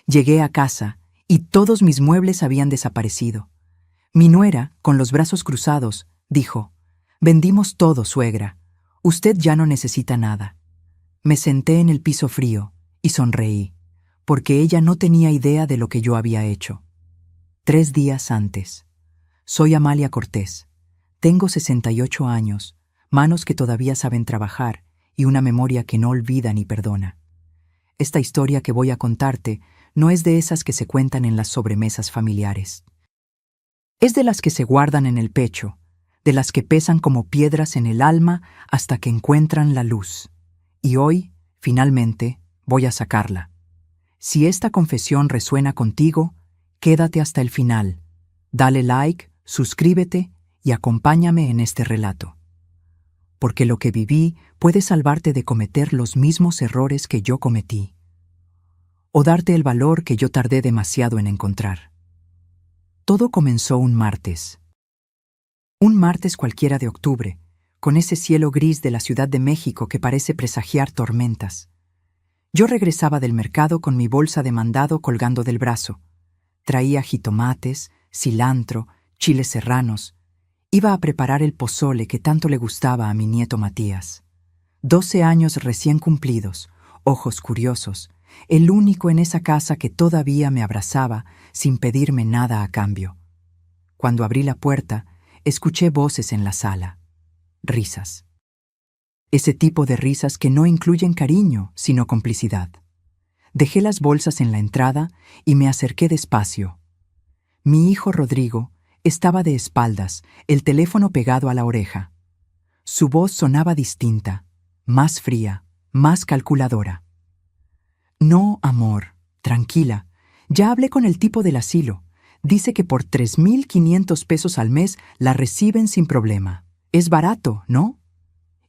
Llegué a casa y todos mis muebles habían desaparecido. Mi nuera, con los brazos cruzados, dijo: «Vendimos todo, suegra. Usted ya no necesita nada». Me senté en el piso frío y sonreí, porque ella no tenía idea de lo que yo había hecho. 3 días antes. Soy Amalia Cortés. Tengo 68 años, manos que todavía saben trabajar y una memoria que no olvida ni perdona. Esta historia que voy a contarte no es de esas que se cuentan en las sobremesas familiares. Es de las que se guardan en el pecho, de las que pesan como piedras en el alma hasta que encuentran la luz. Y hoy, finalmente, voy a sacarla. Si esta confesión resuena contigo, quédate hasta el final. Dale like, suscríbete y acompáñame en este relato. Porque lo que viví puede salvarte de cometer los mismos errores que yo cometí, o darte el valor que yo tardé demasiado en encontrar. Todo comenzó un martes. Un martes cualquiera de octubre, con ese cielo gris de la Ciudad de México que parece presagiar tormentas. Yo regresaba del mercado con mi bolsa de mandado colgando del brazo. Traía jitomates, cilantro, chiles serranos. Iba a preparar el pozole que tanto le gustaba a mi nieto Matías. 12 años recién cumplidos, ojos curiosos, el único en esa casa que todavía me abrazaba sin pedirme nada a cambio. Cuando abrí la puerta, escuché voces en la sala. Risas. Ese tipo de risas que no incluyen cariño, sino complicidad. Dejé las bolsas en la entrada y me acerqué despacio. Mi hijo Rodrigo estaba de espaldas, el teléfono pegado a la oreja. Su voz sonaba distinta, más fría, más calculadora. «No, amor, tranquila. Ya hablé con el tipo del asilo. Dice que por 3,500 pesos al mes la reciben sin problema. Es barato, ¿no?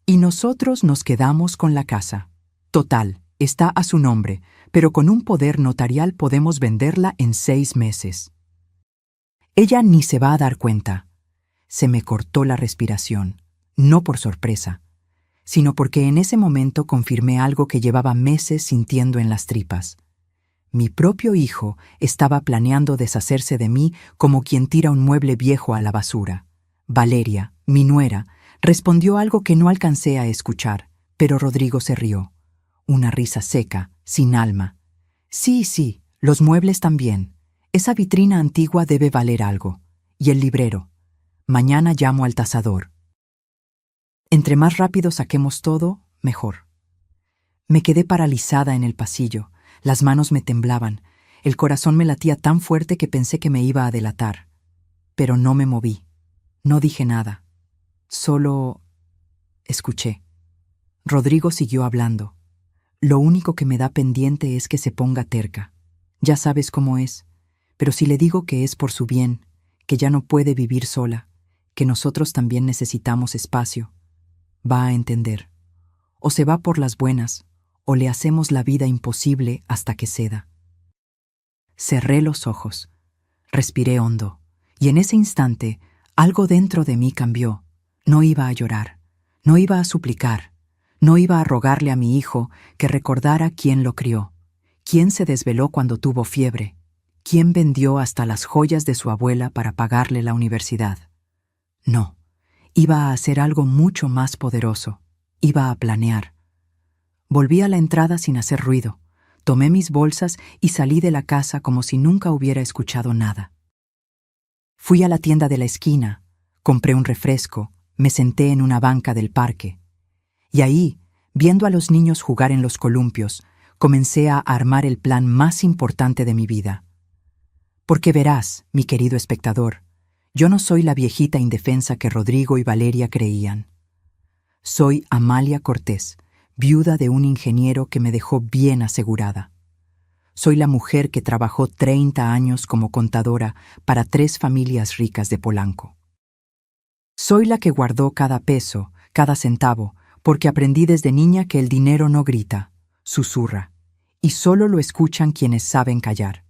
Y nosotros nos quedamos con la casa. Total, está a su nombre, pero con un poder notarial podemos venderla en 6 meses. Ella ni se va a dar cuenta». Se me cortó la respiración, no por sorpresa, sino porque en ese momento confirmé algo que llevaba meses sintiendo en las tripas. Mi propio hijo estaba planeando deshacerse de mí como quien tira un mueble viejo a la basura. Valeria, mi nuera, respondió algo que no alcancé a escuchar, pero Rodrigo se rió. Una risa seca, sin alma. Sí, los muebles también. Esa vitrina antigua debe valer algo. Y el librero. Mañana llamo al tasador. Entre más rápido saquemos todo, mejor. Me quedé paralizada en el pasillo. Las manos me temblaban. El corazón me latía tan fuerte que pensé que me iba a delatar. Pero no me moví. No dije nada. Solo escuché. Rodrigo siguió hablando. Lo único que me da pendiente es que se ponga terca. Ya sabes cómo es. Pero si le digo que es por su bien, que ya no puede vivir sola, que nosotros también necesitamos espacio, va a entender. O se va por las buenas, o le hacemos la vida imposible hasta que ceda. Cerré los ojos, respiré hondo, y en ese instante algo dentro de mí cambió. No iba a llorar, no iba a suplicar, no iba a rogarle a mi hijo que recordara quién lo crió, quién se desveló cuando tuvo fiebre, quién vendió hasta las joyas de su abuela para pagarle la universidad. No, iba a hacer algo mucho más poderoso, iba a planear. Volví a la entrada sin hacer ruido, tomé mis bolsas y salí de la casa como si nunca hubiera escuchado nada. Fui a la tienda de la esquina, compré un refresco, me senté en una banca del parque. Y ahí, viendo a los niños jugar en los columpios, comencé a armar el plan más importante de mi vida. Porque verás, mi querido espectador, yo no soy la viejita indefensa que Rodrigo y Valeria creían. Soy Amalia Cortés, viuda de un ingeniero que me dejó bien asegurada. Soy la mujer que trabajó 30 años como contadora para 3 familias ricas de Polanco. Soy la que guardó cada peso, cada centavo, porque aprendí desde niña que el dinero no grita, susurra, y solo lo escuchan quienes saben callar.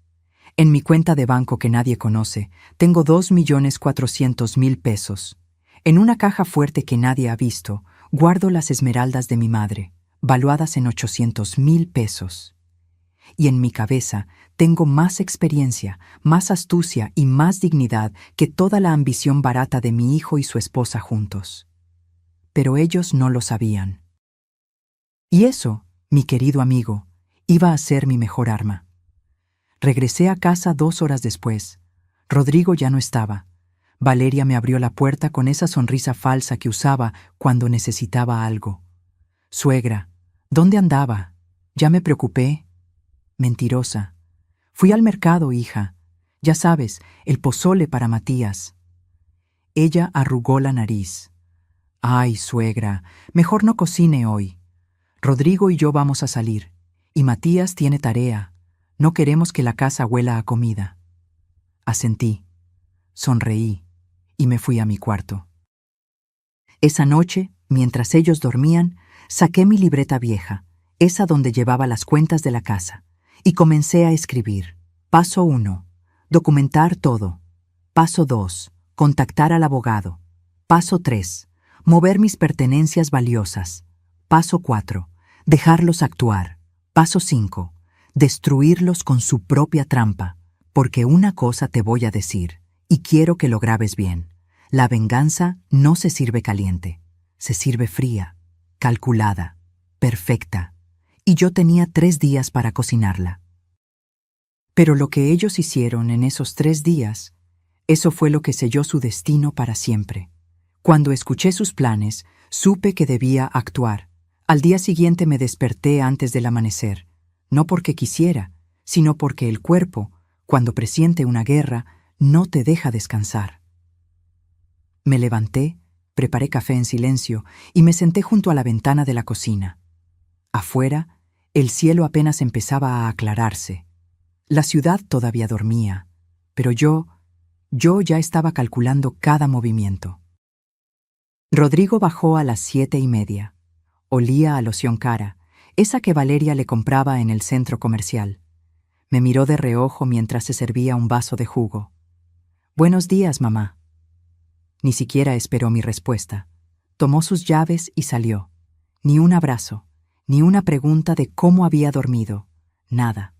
En mi cuenta de banco que nadie conoce, tengo 2,400,000 pesos. En una caja fuerte que nadie ha visto, guardo las esmeraldas de mi madre, valuadas en 800,000 pesos. y en mi cabeza tengo más experiencia, más astucia y más dignidad que toda la ambición barata de mi hijo y su esposa juntos. Pero ellos no lo sabían. Y eso, mi querido amigo, iba a ser mi mejor arma. Regresé a casa 2 horas después. Rodrigo ya no estaba. Valeria me abrió la puerta con esa sonrisa falsa que usaba cuando necesitaba algo. «Suegra, ¿dónde andaba? Ya me preocupé». «Mentirosa. Fui al mercado, hija. Ya sabes, el pozole para Matías». Ella arrugó la nariz. «Ay, suegra, mejor no cocine hoy. Rodrigo y yo vamos a salir, y Matías tiene tarea. No queremos que la casa huela a comida». Asentí, sonreí y me fui a mi cuarto. Esa noche, mientras ellos dormían, saqué mi libreta vieja, esa donde llevaba las cuentas de la casa, y comencé a escribir. Paso 1. Documentar todo. Paso 2. Contactar al abogado. Paso 3. Mover mis pertenencias valiosas. Paso 4. Dejarlos actuar. Paso 5. Destruirlos con su propia trampa. Porque una cosa te voy a decir, y quiero que lo grabes bien. La venganza no se sirve caliente. Se sirve fría, calculada, perfecta. Y yo tenía 3 días para cocinarla. Pero lo que ellos hicieron en esos 3 días, eso fue lo que selló su destino para siempre. Cuando escuché sus planes, supe que debía actuar. Al día siguiente me desperté antes del amanecer, no porque quisiera, sino porque el cuerpo, cuando presiente una guerra, no te deja descansar. Me levanté, preparé café en silencio y me senté junto a la ventana de la cocina. Afuera, el cielo apenas empezaba a aclararse. La ciudad todavía dormía, pero yo ya estaba calculando cada movimiento. Rodrigo bajó a las 7:30. Olía a loción cara, esa que Valeria le compraba en el centro comercial. Me miró de reojo mientras se servía un vaso de jugo. «Buenos días, mamá». Ni siquiera esperó mi respuesta. Tomó sus llaves y salió. Ni un abrazo, ni una pregunta de cómo había dormido. Nada.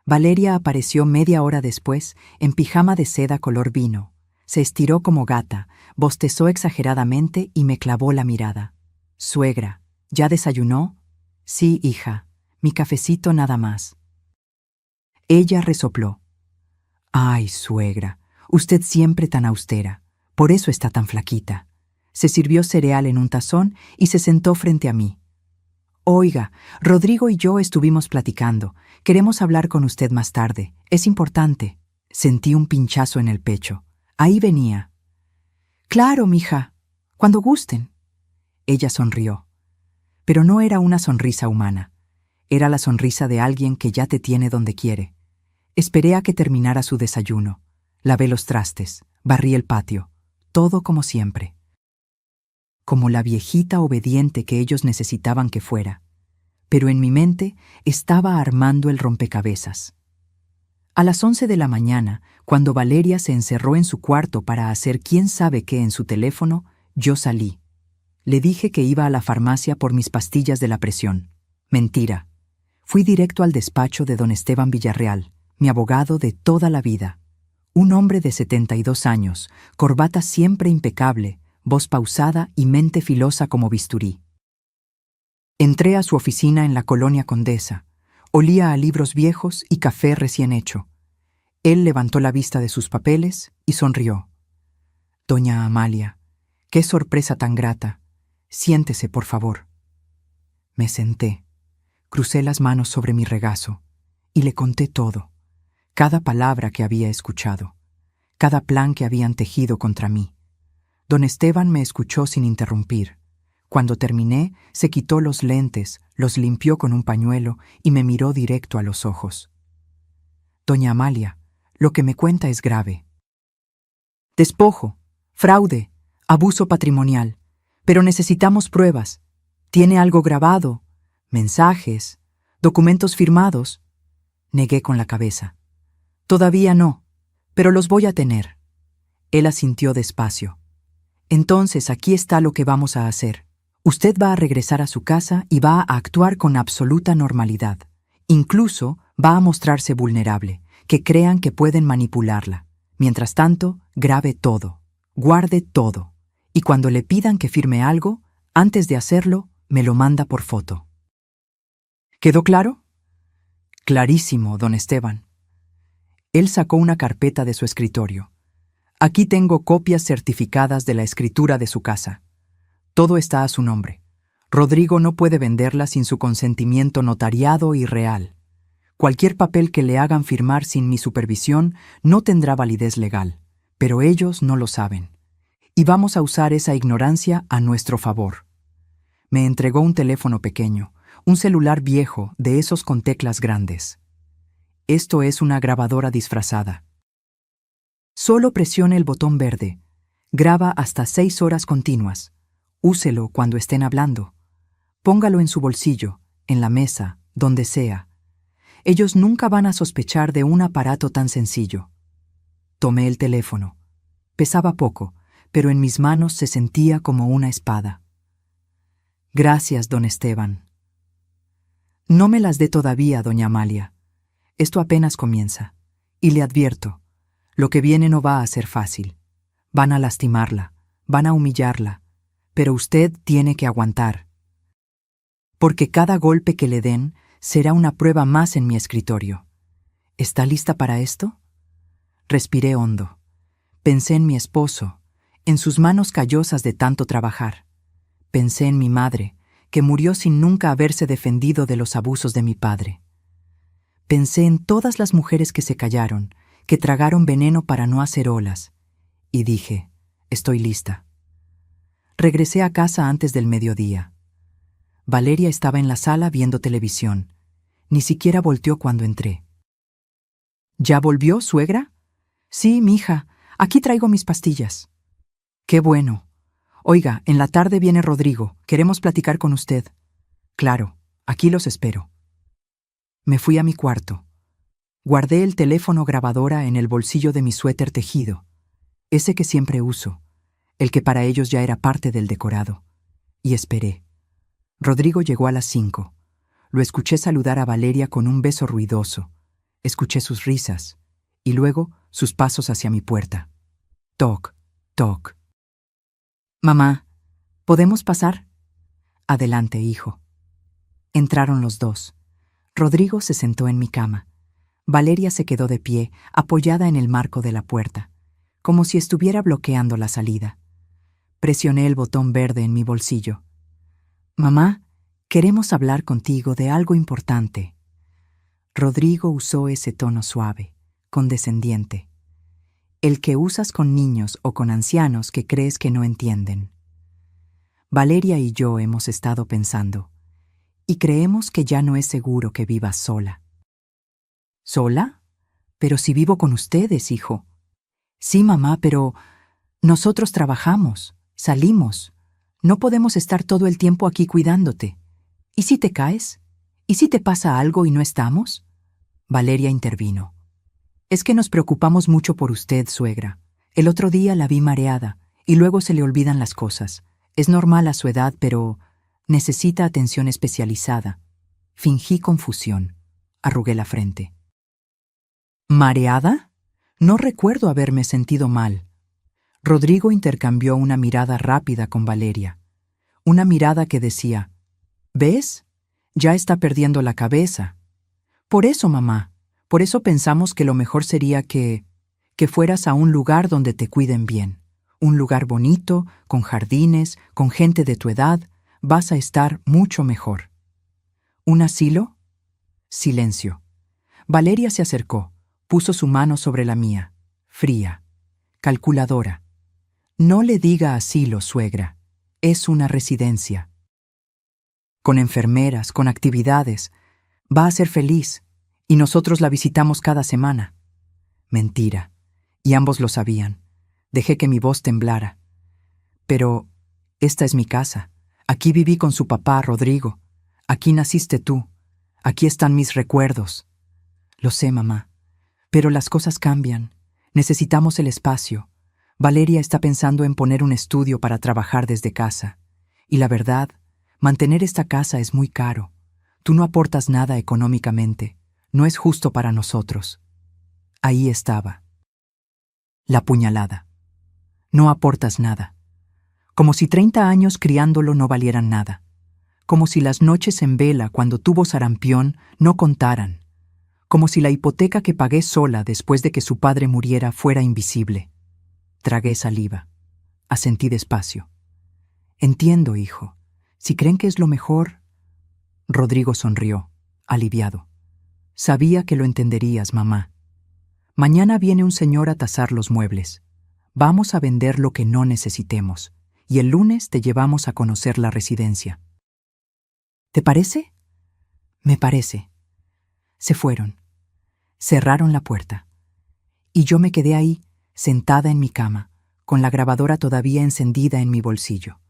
Valeria apareció media hora después en pijama de seda color vino. Se estiró como gata, bostezó exageradamente y me clavó la mirada. «Suegra, ¿ya desayunó?» «Sí, hija. Mi cafecito nada más». Ella resopló. «Ay, suegra, usted siempre tan austera. Por eso está tan flaquita». Se sirvió cereal en un tazón y se sentó frente a mí. «Oiga, Rodrigo y yo estuvimos platicando. Queremos hablar con usted más tarde. Es importante». Sentí un pinchazo en el pecho. Ahí venía. «Claro, mija. Cuando gusten». Ella sonrió. Pero no era una sonrisa humana. Era la sonrisa de alguien que ya te tiene donde quiere. Esperé a que terminara su desayuno. Lavé los trastes, barrí el patio. Todo como siempre. Como la viejita obediente que ellos necesitaban que fuera. Pero en mi mente estaba armando el rompecabezas. A las 11 de la mañana, cuando Valeria se encerró en su cuarto para hacer quién sabe qué en su teléfono, yo salí. Le dije que iba a la farmacia por mis pastillas de la presión. Mentira. Fui directo al despacho de don Esteban Villarreal, mi abogado de toda la vida. Un hombre de 72 años, corbata siempre impecable, voz pausada y mente filosa como bisturí. Entré a su oficina en la Colonia Condesa. Olía a libros viejos y café recién hecho. Él levantó la vista de sus papeles y sonrió. «Doña Amalia, qué sorpresa tan grata. Siéntese, por favor». Me senté, crucé las manos sobre mi regazo y le conté todo, cada palabra que había escuchado, cada plan que habían tejido contra mí. Don Esteban me escuchó sin interrumpir. Cuando terminé, se quitó los lentes, los limpió con un pañuelo y me miró directo a los ojos. «Doña Amalia, lo que me cuenta es grave. Despojo, fraude, abuso patrimonial. Pero necesitamos pruebas. ¿Tiene algo grabado? ¿Mensajes? ¿Documentos firmados?» Negué con la cabeza. «Todavía no, pero los voy a tener». Él asintió despacio. «Entonces aquí está lo que vamos a hacer. Usted va a regresar a su casa y va a actuar con absoluta normalidad. Incluso va a mostrarse vulnerable, que crean que pueden manipularla. Mientras tanto, grabe todo, guarde todo, y cuando le pidan que firme algo, antes de hacerlo, me lo manda por foto. ¿Quedó claro? Clarísimo, don Esteban. Él sacó una carpeta de su escritorio. Aquí tengo copias certificadas de la escritura de su casa. Todo está a su nombre. Rodrigo no puede venderla sin su consentimiento notariado y real. Cualquier papel que le hagan firmar sin mi supervisión no tendrá validez legal, pero ellos no lo saben. Y vamos a usar esa ignorancia a nuestro favor. Me entregó un teléfono pequeño, un celular viejo de esos con teclas grandes. Esto es una grabadora disfrazada. Solo presione el botón verde. Graba hasta 6 horas continuas. Úselo cuando estén hablando. Póngalo en su bolsillo, en la mesa, donde sea. Ellos nunca van a sospechar de un aparato tan sencillo. Tomé el teléfono. Pesaba poco, pero en mis manos se sentía como una espada. Gracias, don Esteban. No me las dé todavía, doña Amalia. Esto apenas comienza. Y le advierto, lo que viene no va a ser fácil. Van a lastimarla, van a humillarla, pero usted tiene que aguantar. Porque cada golpe que le den será una prueba más en mi escritorio. ¿Está lista para esto? Respiré hondo. Pensé en mi esposo, en sus manos callosas de tanto trabajar. Pensé en mi madre, que murió sin nunca haberse defendido de los abusos de mi padre. Pensé en todas las mujeres que se callaron, que tragaron veneno para no hacer olas, y dije, estoy lista. Regresé a casa antes del mediodía. Valeria estaba en la sala viendo televisión. Ni siquiera volteó cuando entré. ¿Ya volvió, suegra? Sí, mija, aquí traigo mis pastillas. Qué bueno. Oiga, en la tarde viene Rodrigo, queremos platicar con usted. Claro, aquí los espero. Me fui a mi cuarto. Guardé el teléfono grabadora en el bolsillo de mi suéter tejido, ese que siempre uso, el que para ellos ya era parte del decorado, y esperé. Rodrigo llegó a las 5. Lo escuché saludar a Valeria con un beso ruidoso. Escuché sus risas, y luego sus pasos hacia mi puerta. Toc, toc. Mamá, ¿podemos pasar? Adelante, hijo. Entraron los dos. Rodrigo se sentó en mi cama. Valeria se quedó de pie, apoyada en el marco de la puerta, como si estuviera bloqueando la salida. Presioné el botón verde en mi bolsillo. Mamá, queremos hablar contigo de algo importante. Rodrigo usó ese tono suave, condescendiente, el que usas con niños o con ancianos que crees que no entienden. Valeria y yo hemos estado pensando, y creemos que ya no es seguro que vivas sola. ¿Sola? Pero si vivo con ustedes, hijo. Sí, mamá, pero nosotros trabajamos, salimos. No podemos estar todo el tiempo aquí cuidándote. ¿Y si te caes? ¿Y si te pasa algo y no estamos? Valeria intervino. Es que nos preocupamos mucho por usted, suegra. El otro día la vi mareada, y luego se le olvidan las cosas. Es normal a su edad, pero necesita atención especializada. Fingí confusión. Arrugué la frente. ¿Mareada? No recuerdo haberme sentido mal. Rodrigo intercambió una mirada rápida con Valeria. Una mirada que decía, ¿ves? Ya está perdiendo la cabeza. Por eso, mamá, por eso pensamos que lo mejor sería que fueras a un lugar donde te cuiden bien. Un lugar bonito, con jardines, con gente de tu edad. Vas a estar mucho mejor. ¿Un asilo? Silencio. Valeria se acercó, puso su mano sobre la mía, fría, calculadora. No le diga asilo, suegra. Es una residencia. Con enfermeras, con actividades. Va a ser feliz, y nosotros la visitamos cada semana. Mentira, y ambos lo sabían. Dejé que mi voz temblara. Pero esta es mi casa. Aquí viví con su papá, Rodrigo. Aquí naciste tú. Aquí están mis recuerdos. Lo sé, mamá. Pero las cosas cambian. Necesitamos el espacio. Valeria está pensando en poner un estudio para trabajar desde casa. Y la verdad, mantener esta casa es muy caro. Tú no aportas nada económicamente. No es justo para nosotros. Ahí estaba. La puñalada. No aportas nada. Como si 30 años criándolo no valieran nada. Como si las noches en vela cuando tuvo sarampión no contaran. Como si la hipoteca que pagué sola después de que su padre muriera fuera invisible. Tragué saliva. Asentí despacio. Entiendo, hijo. Si creen que es lo mejor... Rodrigo sonrió, aliviado. Sabía que lo entenderías, mamá. Mañana viene un señor a tasar los muebles. Vamos a vender lo que no necesitemos, y el lunes te llevamos a conocer la residencia. ¿Te parece? Me parece. Se fueron. Cerraron la puerta. Y yo me quedé ahí, sentada en mi cama, con la grabadora todavía encendida en mi bolsillo.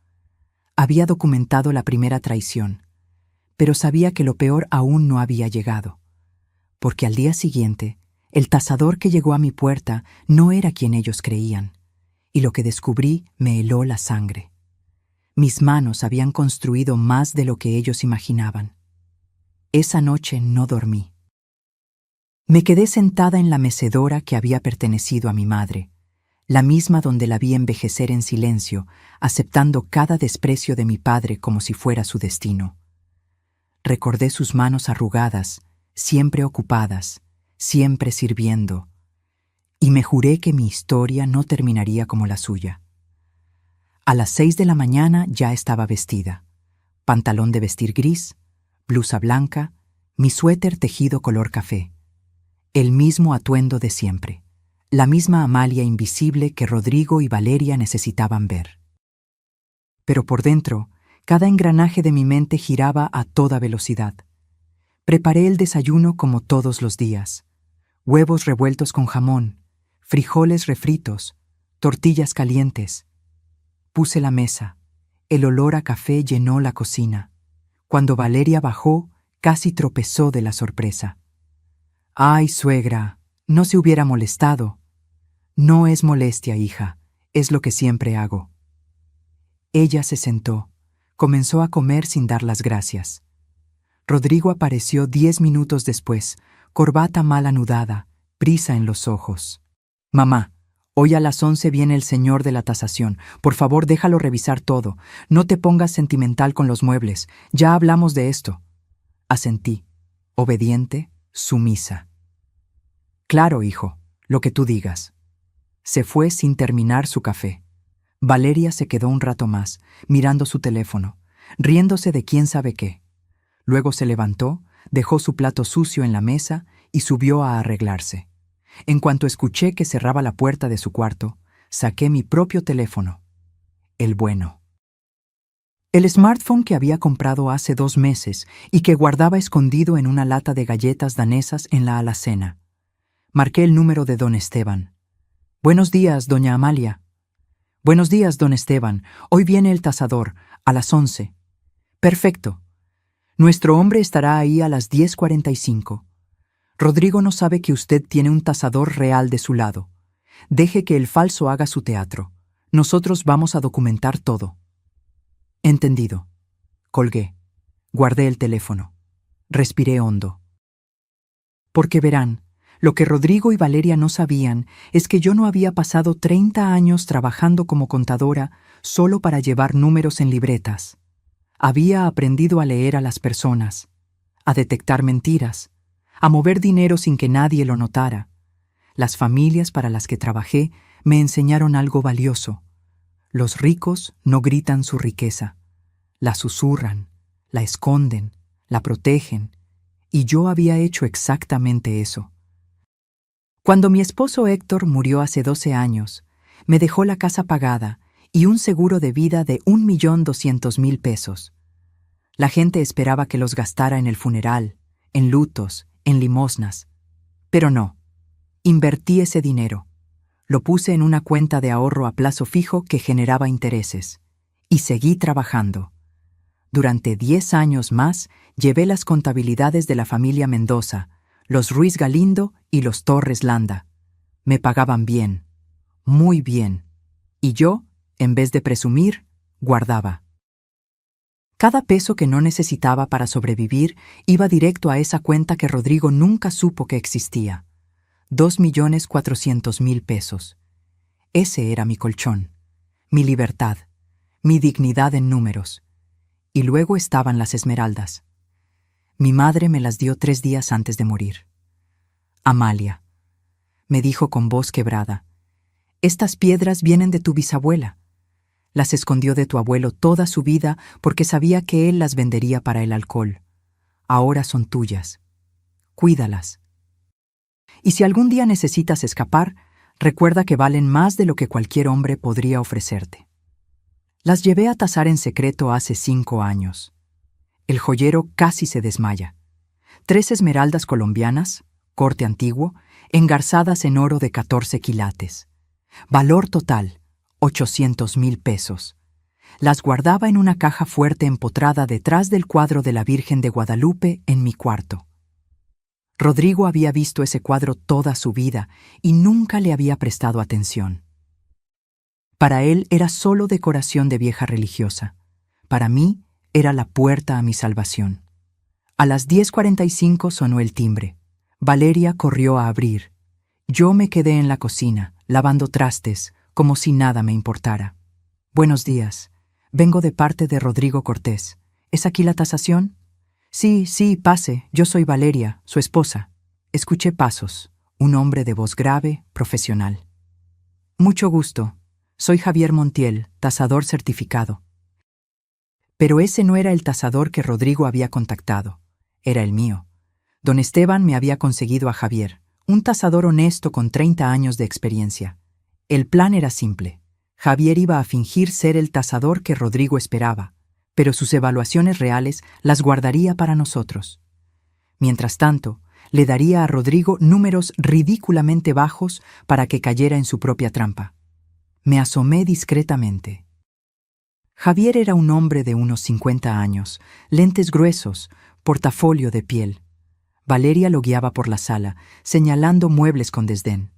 Había documentado la primera traición, pero sabía que lo peor aún no había llegado, porque al día siguiente, el tasador que llegó a mi puerta no era quien ellos creían, y lo que descubrí me heló la sangre. Mis manos habían construido más de lo que ellos imaginaban. Esa noche no dormí. Me quedé sentada en la mecedora que había pertenecido a mi madre, la misma donde la vi envejecer en silencio, aceptando cada desprecio de mi padre como si fuera su destino. Recordé sus manos arrugadas, siempre ocupadas, siempre sirviendo, y me juré que mi historia no terminaría como la suya. A las 6 de la mañana ya estaba vestida. Pantalón de vestir gris, blusa blanca, mi suéter tejido color café. El mismo atuendo de siempre, la misma Amalia invisible que Rodrigo y Valeria necesitaban ver. Pero por dentro, cada engranaje de mi mente giraba a toda velocidad. Preparé el desayuno como todos los días. Huevos revueltos con jamón, frijoles refritos, tortillas calientes. Puse la mesa. El olor a café llenó la cocina. Cuando Valeria bajó, casi tropezó de la sorpresa. «Ay, suegra, no se hubiera molestado». «No es molestia, hija, es lo que siempre hago». Ella se sentó. Comenzó a comer sin dar las gracias. Rodrigo apareció 10 minutos después, corbata mal anudada, prisa en los ojos. «Mamá, hoy a las 11 viene el señor de la tasación. Por favor, déjalo revisar todo. No te pongas sentimental con los muebles. Ya hablamos de esto». Asentí, obediente, sumisa. «Claro, hijo, lo que tú digas». Se fue sin terminar su café. Valeria se quedó un rato más, mirando su teléfono, riéndose de quién sabe qué. Luego se levantó, dejó su plato sucio en la mesa y subió a arreglarse. En cuanto escuché que cerraba la puerta de su cuarto, saqué mi propio teléfono. El bueno. El smartphone que había comprado hace 2 meses y que guardaba escondido en una lata de galletas danesas en la alacena. Marqué el número de don Esteban. «Buenos días, doña Amalia». «Buenos días, don Esteban. Hoy viene el tasador, a las 11. «Perfecto. Nuestro hombre estará ahí a las 10:45. Rodrigo no sabe que usted tiene un tasador real de su lado. Deje que el falso haga su teatro. Nosotros vamos a documentar todo». «Entendido». Colgué. Guardé el teléfono. Respiré hondo. Porque verán, lo que Rodrigo y Valeria no sabían es que yo no había pasado 30 años trabajando como contadora solo para llevar números en libretas. Había aprendido a leer a las personas, a detectar mentiras, a mover dinero sin que nadie lo notara. Las familias para las que trabajé me enseñaron algo valioso. Los ricos no gritan su riqueza, la susurran, la esconden, la protegen, y yo había hecho exactamente eso. Cuando mi esposo Héctor murió hace 12 años, me dejó la casa pagada y un seguro de vida de 1.200.000 pesos. La gente esperaba que los gastara en el funeral, en lutos, en limosnas. Pero no. Invertí ese dinero. Lo puse en una cuenta de ahorro a plazo fijo que generaba intereses. Y seguí trabajando. Durante 10 años más llevé las contabilidades de la familia Mendoza, los Ruiz Galindo y los Torres Landa. Me pagaban bien, muy bien. Y yo, en vez de presumir, guardaba. Cada peso que no necesitaba para sobrevivir iba directo a esa cuenta que Rodrigo nunca supo que existía. 2.400.000 pesos. Ese era mi colchón, mi libertad, mi dignidad en números. Y luego estaban las esmeraldas. Mi madre me las dio 3 días antes de morir. Amalia, me dijo con voz quebrada, estas piedras vienen de tu bisabuela. Las escondió de tu abuelo toda su vida porque sabía que él las vendería para el alcohol. Ahora son tuyas. Cuídalas. Y si algún día necesitas escapar, recuerda que valen más de lo que cualquier hombre podría ofrecerte. Las llevé a tasar en secreto hace 5 años. El joyero casi se desmaya. 3 esmeraldas colombianas, corte antiguo, engarzadas en oro de 14 quilates. Valor total, 800.000 pesos. Las guardaba en una caja fuerte empotrada detrás del cuadro de la Virgen de Guadalupe en mi cuarto. Rodrigo había visto ese cuadro toda su vida y nunca le había prestado atención. Para él era solo decoración de vieja religiosa. Para mí era la puerta a mi salvación. A las 10:45 sonó el timbre. Valeria corrió a abrir. Yo me quedé en la cocina, lavando trastes, como si nada me importara. Buenos días. Vengo de parte de Rodrigo Cortés. ¿Es aquí la tasación? Sí, pase. Yo soy Valeria, su esposa. Escuché pasos. Un hombre de voz grave, profesional. Mucho gusto. Soy Javier Montiel, tasador certificado. Pero ese no era el tasador que Rodrigo había contactado. Era el mío. Don Esteban me había conseguido a Javier, un tasador honesto con 30 años de experiencia. El plan era simple. Javier iba a fingir ser el tasador que Rodrigo esperaba, pero sus evaluaciones reales las guardaría para nosotros. Mientras tanto, le daría a Rodrigo números ridículamente bajos para que cayera en su propia trampa. Me asomé discretamente. Javier era un hombre de unos 50 años, lentes gruesos, portafolio de piel. Valeria lo guiaba por la sala, señalando muebles con desdén.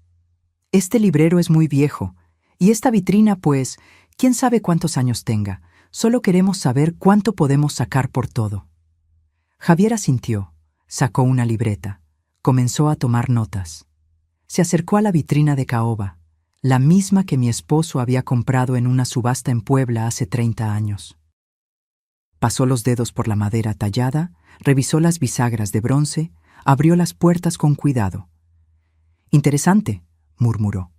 Este librero es muy viejo, y esta vitrina, pues, quién sabe cuántos años tenga. Solo queremos saber cuánto podemos sacar por todo. Javier asintió, sacó una libreta, comenzó a tomar notas. Se acercó a la vitrina de caoba, la misma que mi esposo había comprado en una subasta en Puebla hace 30 años. Pasó los dedos por la madera tallada, revisó las bisagras de bronce, abrió las puertas con cuidado. Interesante, murmuró.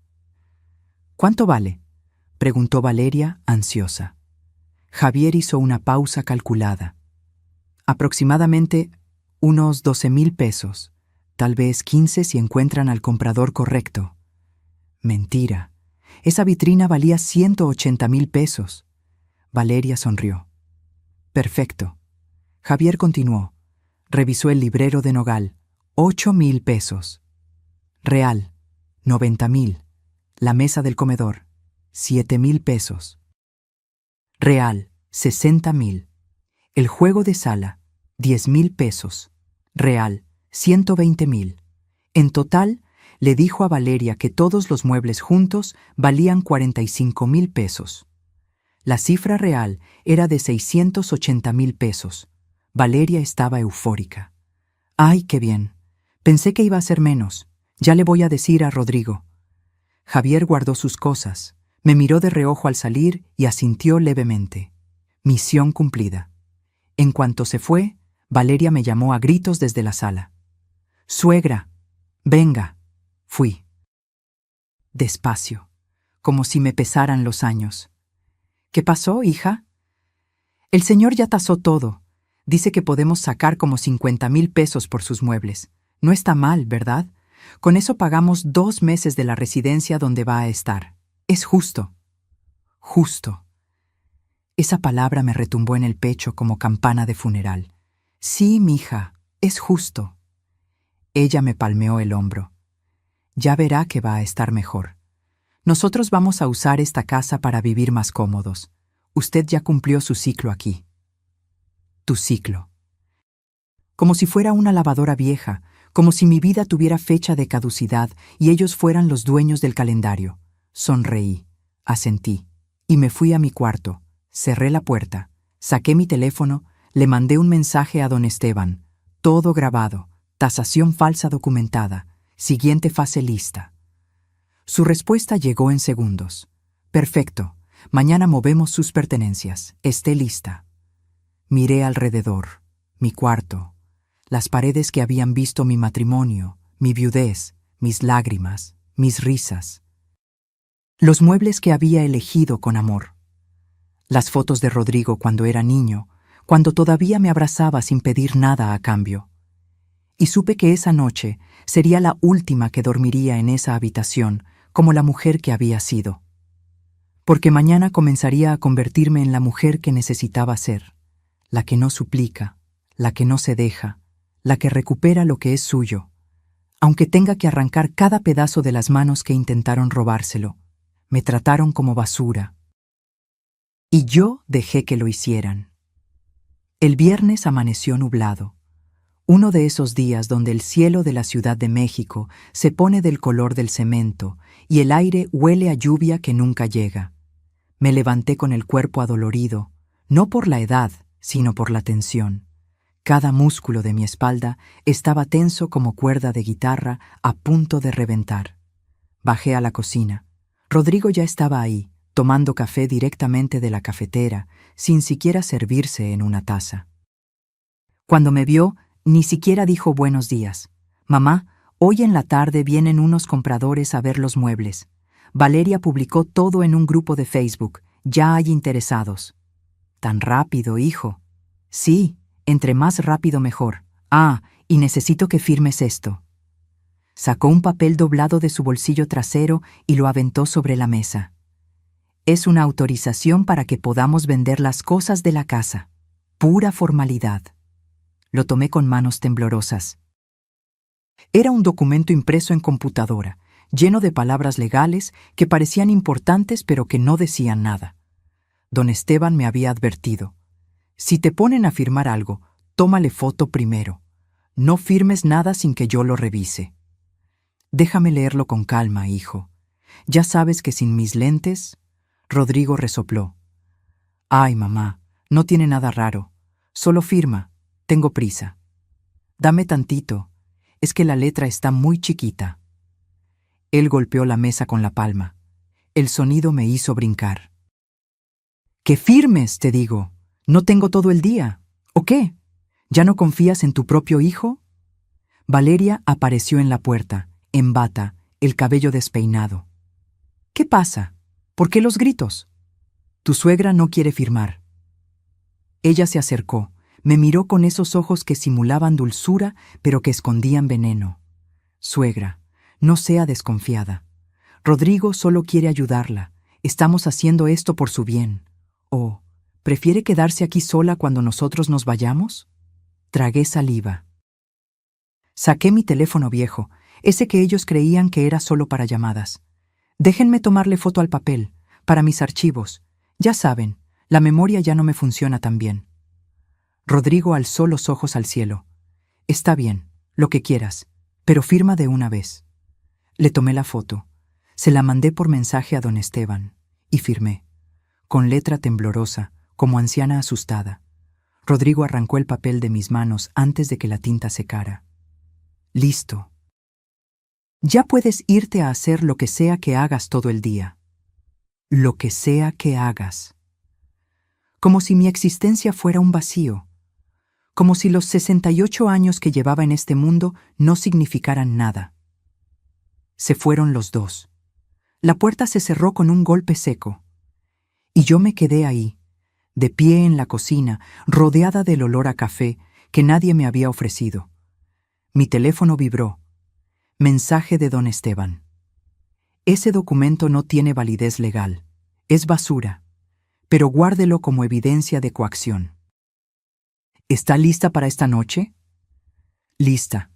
¿Cuánto vale?, preguntó Valeria, ansiosa. Javier hizo una pausa calculada. Aproximadamente unos 12.000 pesos, tal vez 15 si encuentran al comprador correcto. Mentira. Esa vitrina valía 180.000 pesos. Valeria sonrió. Perfecto. Javier continuó. Revisó el librero de nogal. 8.000 pesos. Real. 90.000. La mesa del comedor. 7.000 pesos. Real. 60.000. El juego de sala. 10.000 pesos. Real. 120.000. En total, le dijo a Valeria que todos los muebles juntos valían 45.000 pesos. La cifra real era de 680.000 pesos. Valeria estaba eufórica. ¡Ay, qué bien! Pensé que iba a ser menos. Ya le voy a decir a Rodrigo. Javier guardó sus cosas, me miró de reojo al salir y asintió levemente. Misión cumplida. En cuanto se fue, Valeria me llamó a gritos desde la sala. «Suegra, venga». Fui. Despacio, como si me pesaran los años. «¿Qué pasó, hija?» «El señor ya tasó todo. Dice que podemos sacar como 50.000 pesos por sus muebles. No está mal, ¿verdad? Con eso pagamos 2 meses de la residencia donde va a estar. Es justo». Justo. Esa palabra me retumbó en el pecho como campana de funeral. «Sí, mija, es justo». Ella me palmeó el hombro. «Ya verá que va a estar mejor. Nosotros vamos a usar esta casa para vivir más cómodos. Usted ya cumplió su ciclo aquí». Tu ciclo. Como si fuera una lavadora vieja, como si mi vida tuviera fecha de caducidad y ellos fueran los dueños del calendario. Sonreí, asentí, y me fui a mi cuarto, cerré la puerta, Saqué mi teléfono, le mandé un mensaje a don Esteban, todo grabado, tasación falsa documentada, siguiente fase lista. Su respuesta llegó en segundos. Perfecto, mañana movemos sus pertenencias, esté lista. Miré alrededor, mi cuarto, las paredes que habían visto mi matrimonio, mi viudez, mis lágrimas, mis risas. Los muebles que había elegido con amor. Las fotos de Rodrigo cuando era niño, cuando todavía me abrazaba sin pedir nada a cambio. Y supe que esa noche sería la última que dormiría en esa habitación como la mujer que había sido. Porque mañana comenzaría a convertirme en la mujer que necesitaba ser, la que no suplica, la que no se deja, la que recupera lo que es suyo, aunque tenga que arrancar cada pedazo de las manos que intentaron robárselo. Me trataron como basura. Y yo dejé que lo hicieran. El viernes amaneció nublado, uno de esos días donde el cielo de la Ciudad de México se pone del color del cemento y el aire huele a lluvia que nunca llega. Me levanté con el cuerpo adolorido, no por la edad, sino por la tensión. Cada músculo de mi espalda estaba tenso como cuerda de guitarra a punto de reventar. Bajé a la cocina. Rodrigo ya estaba ahí, tomando café directamente de la cafetera, sin siquiera servirse en una taza. Cuando me vio, ni siquiera dijo buenos días. Mamá, hoy en la tarde vienen unos compradores a ver los muebles. Valeria publicó todo en un grupo de Facebook. Ya hay interesados. Tan rápido, hijo. Sí, entre más rápido mejor. Ah, y necesito que firmes esto. Sacó un papel doblado de su bolsillo trasero y lo aventó sobre la mesa. Es una autorización para que podamos vender las cosas de la casa. Pura formalidad. Lo tomé con manos temblorosas. Era un documento impreso en computadora, lleno de palabras legales que parecían importantes pero que no decían nada. Don Esteban me había advertido. Si te ponen a firmar algo, tómale foto primero. No firmes nada sin que yo lo revise. Déjame leerlo con calma, hijo. Ya sabes que sin mis lentes... Rodrigo resopló. Ay, mamá, no tiene nada raro. Solo firma. Tengo prisa. Dame tantito. Es que la letra está muy chiquita. Él golpeó la mesa con la palma. El sonido me hizo brincar. ¡Que firmes, te digo! No tengo todo el día. ¿O qué? ¿Ya no confías en tu propio hijo? Valeria apareció en la puerta, en bata, el cabello despeinado. ¿Qué pasa? ¿Por qué los gritos? Tu suegra no quiere firmar. Ella se acercó, me miró con esos ojos que simulaban dulzura, pero que escondían veneno. Suegra, no sea desconfiada. Rodrigo solo quiere ayudarla. Estamos haciendo esto por su bien. ¿O prefiere quedarse aquí sola cuando nosotros nos vayamos? Tragué saliva. Saqué mi teléfono viejo, ese que ellos creían que era solo para llamadas. Déjenme tomarle foto al papel, para mis archivos. Ya saben, la memoria ya no me funciona tan bien. Rodrigo alzó los ojos al cielo. Está bien, lo que quieras, pero firma de una vez. Le tomé la foto, se la mandé por mensaje a don Esteban, y firmé, con letra temblorosa, como anciana asustada. Rodrigo arrancó el papel de mis manos antes de que la tinta secara. Listo. Ya puedes irte a hacer lo que sea que hagas todo el día. Lo que sea que hagas. Como si mi existencia fuera un vacío. Como si los 68 años que llevaba en este mundo no significaran nada. Se fueron los dos. La puerta se cerró con un golpe seco. Y yo me quedé ahí, de pie en la cocina, rodeada del olor a café que nadie me había ofrecido. Mi teléfono vibró. Mensaje de don Esteban. Ese documento no tiene validez legal. Es basura. Pero guárdelo como evidencia de coacción. ¿Está lista para esta noche? Lista.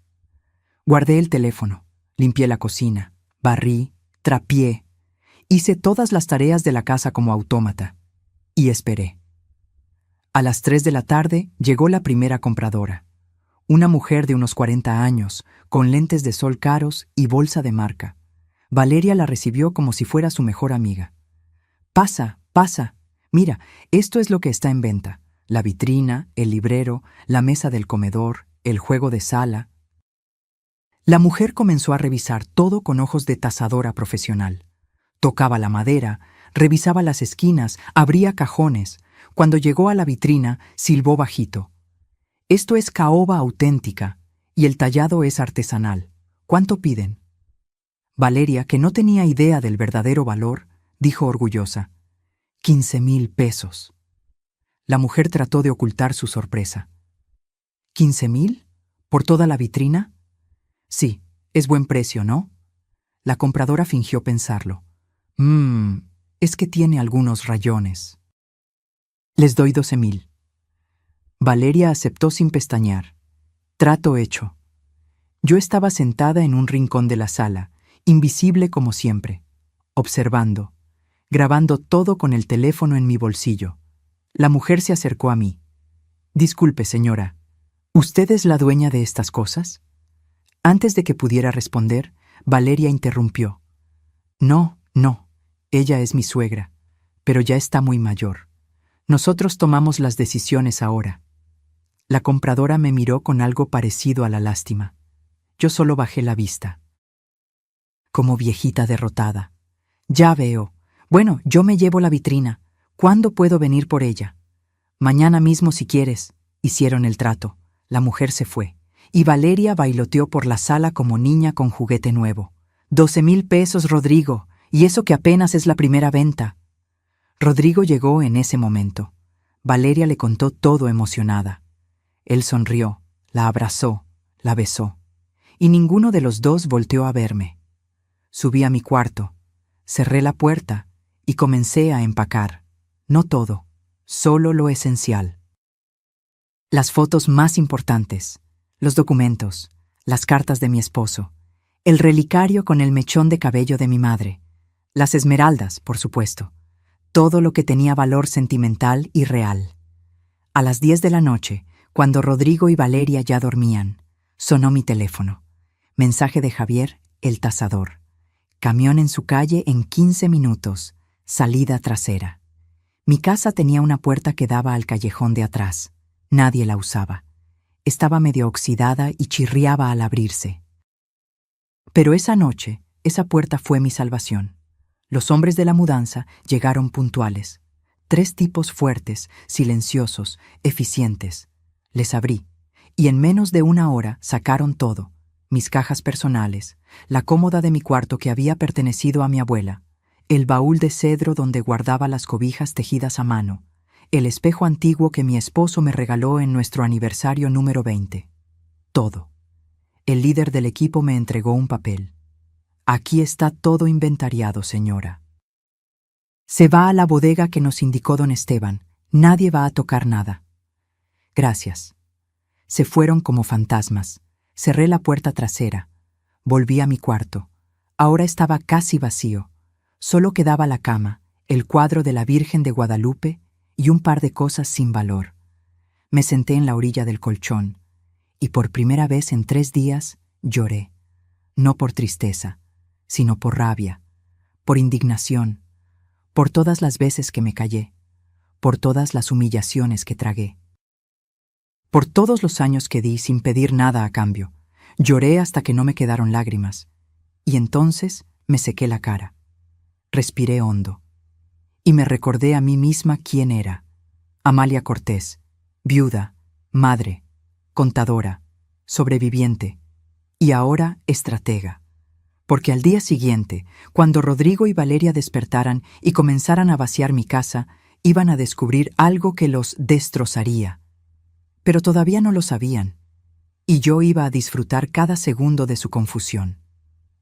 Guardé el teléfono, limpié la cocina, barrí, trapié, hice todas las tareas de la casa como autómata y esperé. A las 3 de la tarde llegó la primera compradora. Una mujer de unos 40 años, con lentes de sol caros y bolsa de marca. Valeria la recibió como si fuera su mejor amiga. Pasa, pasa. Mira, esto es lo que está en venta. la vitrina, el librero, la mesa del comedor, el juego de sala. La mujer comenzó a revisar todo con ojos de tasadora profesional. Tocaba la madera, revisaba las esquinas, abría cajones. Cuando llegó a la vitrina, silbó bajito. Esto es caoba auténtica, y el tallado es artesanal. ¿Cuánto piden? Valeria, que no tenía idea del verdadero valor, dijo orgullosa: 15,000 pesos. La mujer trató de ocultar su sorpresa. ¿15,000? ¿Por toda la vitrina? Sí, es buen precio, ¿no? La compradora fingió pensarlo. Es que tiene algunos rayones. Les doy 12,000. Valeria aceptó sin pestañear. Trato hecho. Yo estaba sentada en un rincón de la sala, invisible como siempre, observando, grabando todo con el teléfono en mi bolsillo. La mujer se acercó a mí. Disculpe, señora, ¿usted es la dueña de estas cosas? Antes de que pudiera responder, Valeria interrumpió. No, ella es mi suegra, pero ya está muy mayor. Nosotros tomamos las decisiones ahora. La compradora me miró con algo parecido a la lástima. Yo solo bajé la vista. Como viejita derrotada. Ya veo. Bueno, yo me llevo la vitrina. ¿Cuándo puedo venir por ella? Mañana mismo si quieres. Hicieron el trato. La mujer se fue, y Valeria bailoteó por la sala como niña con juguete nuevo. 12,000 pesos, Rodrigo, y eso que apenas es la primera venta. Rodrigo llegó en ese momento. Valeria le contó todo emocionada. Él sonrió, la abrazó, la besó, y ninguno de los dos volteó a verme. Subí a mi cuarto, cerré la puerta y comencé a empacar. No todo, solo lo esencial. Las fotos más importantes, los documentos, las cartas de mi esposo, el relicario con el mechón de cabello de mi madre, las esmeraldas, por supuesto, todo lo que tenía valor sentimental y real. A las 10 de la noche, cuando Rodrigo y Valeria ya dormían, sonó mi teléfono. Mensaje de Javier, el tasador. Camión en su calle en 15 minutos, salida trasera. Mi casa tenía una puerta que daba al callejón de atrás. Nadie la usaba. Estaba medio oxidada y chirriaba al abrirse. Pero esa noche, esa puerta fue mi salvación. Los hombres de la mudanza llegaron puntuales. 3 tipos fuertes, silenciosos, eficientes. Les abrí, y en menos de una hora sacaron todo: mis cajas personales, la cómoda de mi cuarto que había pertenecido a mi abuela, el baúl de cedro donde guardaba las cobijas tejidas a mano, el espejo antiguo que mi esposo me regaló en nuestro aniversario número 20. Todo. El líder del equipo me entregó un papel. Aquí está todo inventariado, señora. Se va a la bodega que nos indicó don Esteban. Nadie va a tocar nada. Gracias. Se fueron como fantasmas. Cerré la puerta trasera. Volví a mi cuarto. Ahora estaba casi vacío. Solo quedaba la cama, el cuadro de la Virgen de Guadalupe y un par de cosas sin valor. Me senté en la orilla del colchón y por primera vez en 3 días lloré. No por tristeza, sino por rabia, por indignación, por todas las veces que me callé, por todas las humillaciones que tragué. Por todos los años que di sin pedir nada a cambio. Lloré hasta que no me quedaron lágrimas. Y entonces me sequé la cara. Respiré hondo. Y me recordé a mí misma quién era. Amalia Cortés, viuda, madre, contadora, sobreviviente, y ahora estratega. Porque al día siguiente, cuando Rodrigo y Valeria despertaran y comenzaran a vaciar mi casa, iban a descubrir algo que los destrozaría. Pero todavía no lo sabían, y yo iba a disfrutar cada segundo de su confusión.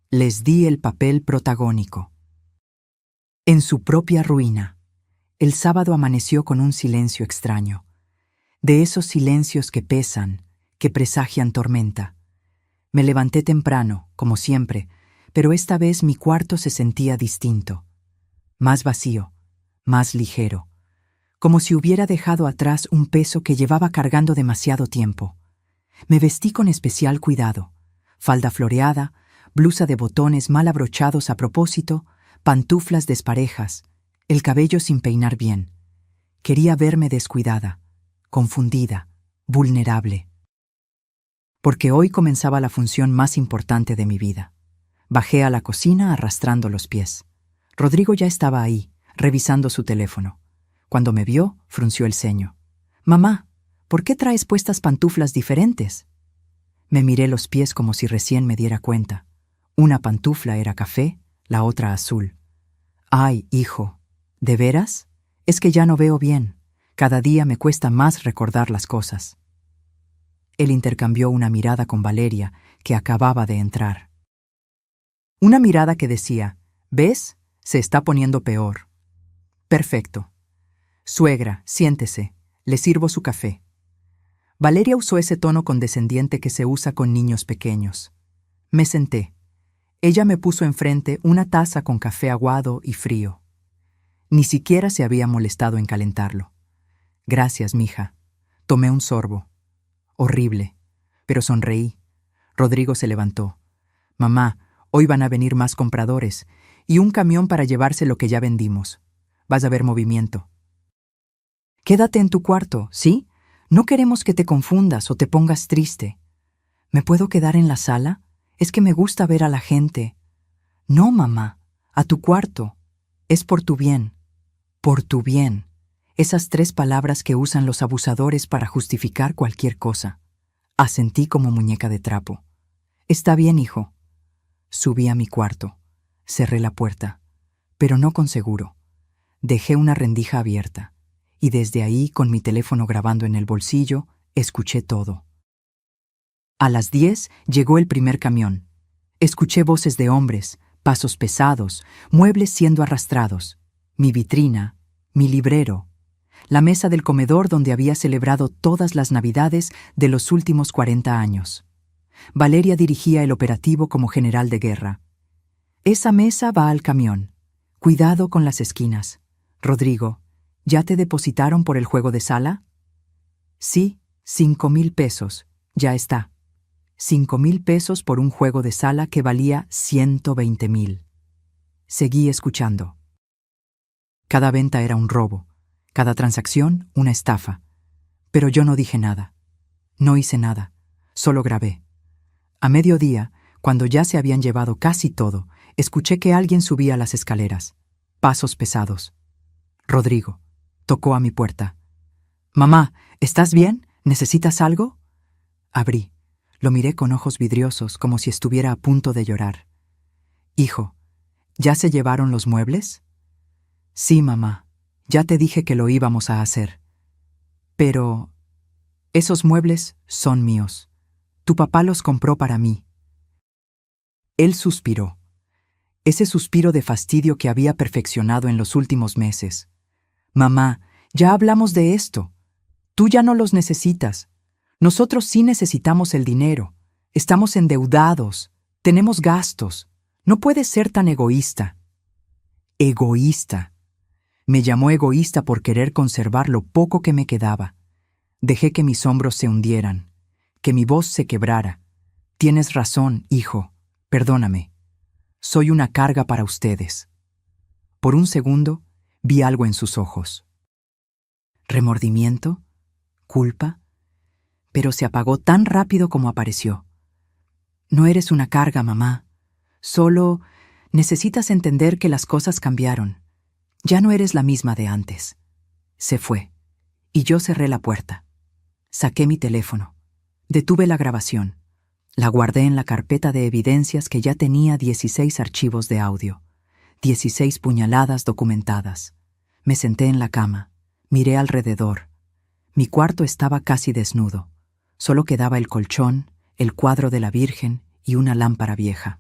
Les di el papel protagónico. En su propia ruina, el sábado amaneció con un silencio extraño, de esos silencios que pesan, que presagian tormenta. Me levanté temprano, como siempre, pero esta vez mi cuarto se sentía distinto, más vacío, más ligero, como si hubiera dejado atrás un peso que llevaba cargando demasiado tiempo. Me vestí con especial cuidado: falda floreada, blusa de botones mal abrochados a propósito, pantuflas desparejas, el cabello sin peinar bien. Quería verme descuidada, confundida, vulnerable. Porque hoy comenzaba la función más importante de mi vida. Bajé a la cocina arrastrando los pies. Rodrigo ya estaba ahí, revisando su teléfono. Cuando me vio, frunció el ceño. «Mamá, ¿por qué traes puestas pantuflas diferentes?» Me miré los pies como si recién me diera cuenta. Una pantufla era café, la otra azul. «Ay, hijo, ¿de veras? Es que ya no veo bien. Cada día me cuesta más recordar las cosas». Él intercambió una mirada con Valeria, que acababa de entrar. Una mirada que decía, «¿Ves? Se está poniendo peor». «Perfecto. Suegra, siéntese. Le sirvo su café». Valeria usó ese tono condescendiente que se usa con niños pequeños. Me senté. Ella me puso enfrente una taza con café aguado y frío. Ni siquiera se había molestado en calentarlo. «Gracias, mija». Tomé un sorbo. Horrible, pero sonreí. Rodrigo se levantó. «Mamá, hoy van a venir más compradores y un camión para llevarse lo que ya vendimos. Vas a ver movimiento». «Quédate en tu cuarto, ¿sí? No queremos que te confundas o te pongas triste». «¿Me puedo quedar en la sala? Es que me gusta ver a la gente». «No, mamá, a tu cuarto. Es por tu bien». «Por tu bien». Esas 3 palabras que usan los abusadores para justificar cualquier cosa. Asentí como muñeca de trapo. «Está bien, hijo». Subí a mi cuarto. Cerré la puerta, pero no con seguro. Dejé una rendija abierta, y desde ahí, con mi teléfono grabando en el bolsillo, escuché todo. A las 10 llegó el primer camión. Escuché voces de hombres, pasos pesados, muebles siendo arrastrados, mi vitrina, mi librero, la mesa del comedor donde había celebrado todas las Navidades de los últimos 40 años. Valeria dirigía el operativo como general de guerra. «Esa mesa va al camión. Cuidado con las esquinas. Rodrigo, ¿ya te depositaron por el juego de sala?» «Sí, 5,000 pesos. Ya está». 5,000 pesos por un juego de sala que valía 120,000. Seguí escuchando. Cada venta era un robo, cada transacción una estafa. Pero yo no dije nada. No hice nada. Solo grabé. A mediodía, cuando ya se habían llevado casi todo, escuché que alguien subía las escaleras. Pasos pesados. Rodrigo tocó a mi puerta. «Mamá, ¿estás bien? ¿Necesitas algo?» Abrí. Lo miré con ojos vidriosos, como si estuviera a punto de llorar. «Hijo, ¿ya se llevaron los muebles?» «Sí, mamá. Ya te dije que lo íbamos a hacer». «Pero esos muebles son míos. Tu papá los compró para mí». Él suspiró. Ese suspiro de fastidio que había perfeccionado en los últimos meses. «Mamá, ya hablamos de esto. Tú ya no los necesitas. Nosotros sí necesitamos el dinero. Estamos endeudados. Tenemos gastos. No puedes ser tan egoísta». Egoísta. Me llamó egoísta por querer conservar lo poco que me quedaba. Dejé que mis hombros se hundieran, que mi voz se quebrara. «Tienes razón, hijo. Perdóname. Soy una carga para ustedes». Por un segundo, vi algo en sus ojos. ¿Remordimiento? ¿Culpa? Pero se apagó tan rápido como apareció. «No eres una carga, mamá. Solo necesitas entender que las cosas cambiaron. Ya no eres la misma de antes». Se fue, y yo cerré la puerta. Saqué mi teléfono. Detuve la grabación. La guardé en la carpeta de evidencias que ya tenía 16 archivos de audio, 16 puñaladas documentadas. Me senté en la cama, miré alrededor. Mi cuarto estaba casi desnudo. Solo quedaba el colchón, el cuadro de la Virgen y una lámpara vieja.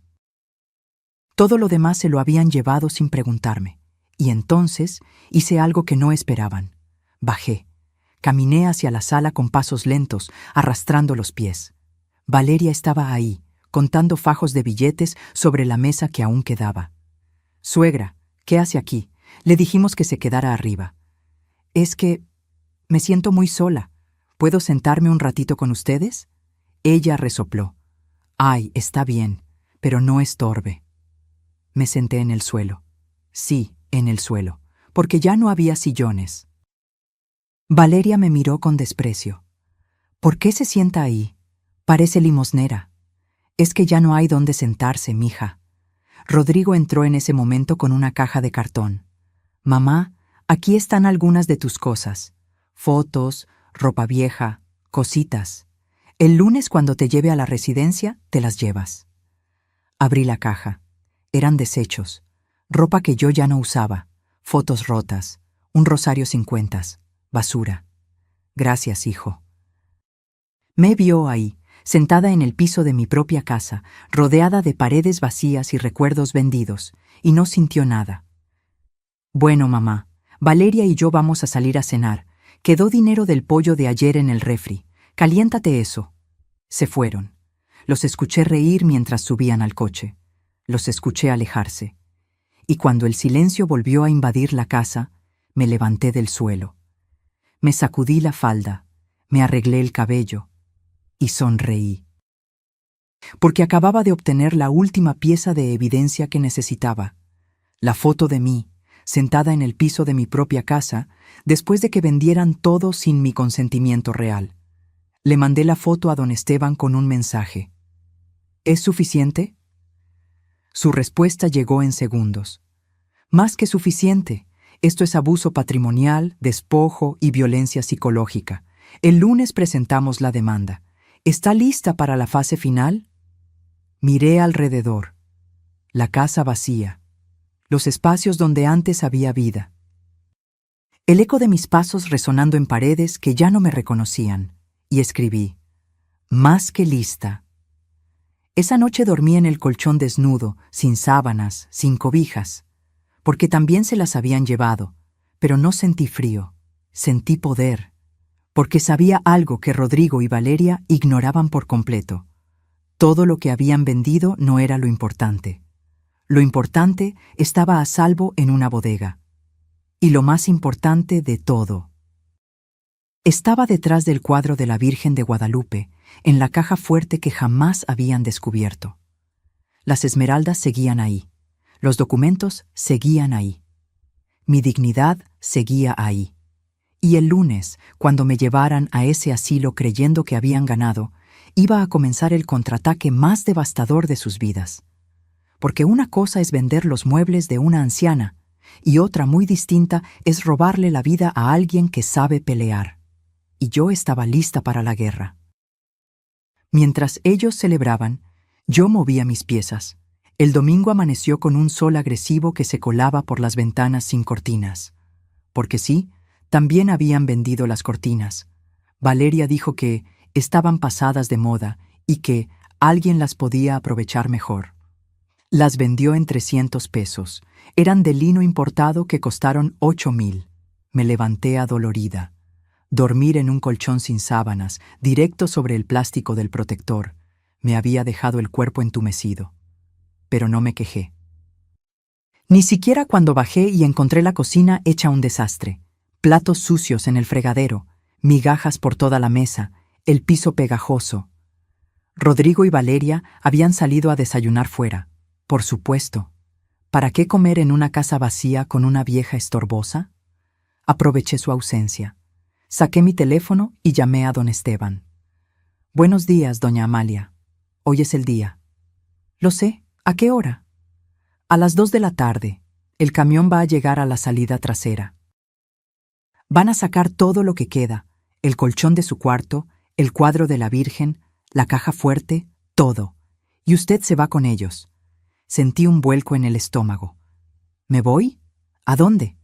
Todo lo demás se lo habían llevado sin preguntarme, y entonces hice algo que no esperaban. Bajé. Caminé hacia la sala con pasos lentos, arrastrando los pies. Valeria estaba ahí, contando fajos de billetes sobre la mesa que aún quedaba. «Suegra, ¿qué hace aquí? Le dijimos que se quedara arriba». «Es que me siento muy sola. ¿Puedo sentarme un ratito con ustedes?» Ella resopló. «Ay, está bien, pero no estorbe». Me senté en el suelo. Sí, en el suelo, porque ya no había sillones. Valeria me miró con desprecio. ¿Por qué se sienta ahí? Parece limosnera. Es que ya no hay dónde sentarse, mija. Rodrigo entró en ese momento con una caja de cartón. Mamá, aquí están algunas de tus cosas. Fotos, ropa vieja, cositas. El lunes cuando te lleve a la residencia, te las llevas. Abrí la caja. Eran desechos. Ropa que yo ya no usaba. Fotos rotas. Un rosario sin cuentas. Basura. Gracias, hijo. Me vio ahí, sentada en el piso de mi propia casa, rodeada de paredes vacías y recuerdos vendidos, y no sintió nada. Bueno, mamá, Valeria y yo vamos a salir a cenar. Quedó dinero del pollo de ayer en el refri. Caliéntate eso. Se fueron. Los escuché reír mientras subían al coche. Los escuché alejarse. Y cuando el silencio volvió a invadir la casa, me levanté del suelo. Me sacudí la falda, me arreglé el cabello y sonreí. Porque acababa de obtener la última pieza de evidencia que necesitaba. La foto de mí, sentada en el piso de mi propia casa, después de que vendieran todo sin mi consentimiento real. Le mandé la foto a don Esteban con un mensaje. ¿Es suficiente? Su respuesta llegó en segundos. Más que suficiente. Esto es abuso patrimonial, despojo y violencia psicológica. El lunes presentamos la demanda. ¿Está lista para la fase final? Miré alrededor. La casa vacía. Los espacios donde antes había vida. El eco de mis pasos resonando en paredes que ya no me reconocían. Y escribí: más que lista. Esa noche dormí en el colchón desnudo, sin sábanas, sin cobijas, porque también se las habían llevado, pero no sentí frío, sentí poder, porque sabía algo que Rodrigo y Valeria ignoraban por completo. Todo lo que habían vendido no era lo importante. Lo importante estaba a salvo en una bodega. Y lo más importante de todo, estaba detrás del cuadro de la Virgen de Guadalupe, en la caja fuerte que jamás habían descubierto. Las esmeraldas seguían ahí. Los documentos seguían ahí. Mi dignidad seguía ahí. Y el lunes, cuando me llevaran a ese asilo creyendo que habían ganado, iba a comenzar el contraataque más devastador de sus vidas. Porque una cosa es vender los muebles de una anciana, y otra muy distinta es robarle la vida a alguien que sabe pelear. Y yo estaba lista para la guerra. Mientras ellos celebraban, yo movía mis piezas. El domingo amaneció con un sol agresivo que se colaba por las ventanas sin cortinas. Porque sí, también habían vendido las cortinas. Valeria dijo que estaban pasadas de moda y que alguien las podía aprovechar mejor. Las vendió en 300 pesos. Eran de lino importado que costaron 8,000. Me levanté adolorida. Dormir en un colchón sin sábanas, directo sobre el plástico del protector, me había dejado el cuerpo entumecido. Pero no me quejé. Ni siquiera cuando bajé y encontré la cocina hecha un desastre. Platos sucios en el fregadero, migajas por toda la mesa, el piso pegajoso. Rodrigo y Valeria habían salido a desayunar fuera. Por supuesto. ¿Para qué comer en una casa vacía con una vieja estorbosa? Aproveché su ausencia. Saqué mi teléfono y llamé a don Esteban. Buenos días, doña Amalia. Hoy es el día. Lo sé. ¿A qué hora? A las 2 de la tarde. El camión va a llegar a la salida trasera. Van a sacar todo lo que queda, el colchón de su cuarto, el cuadro de la Virgen, la caja fuerte, todo. Y usted se va con ellos. Sentí un vuelco en el estómago. ¿Me voy? ¿A dónde?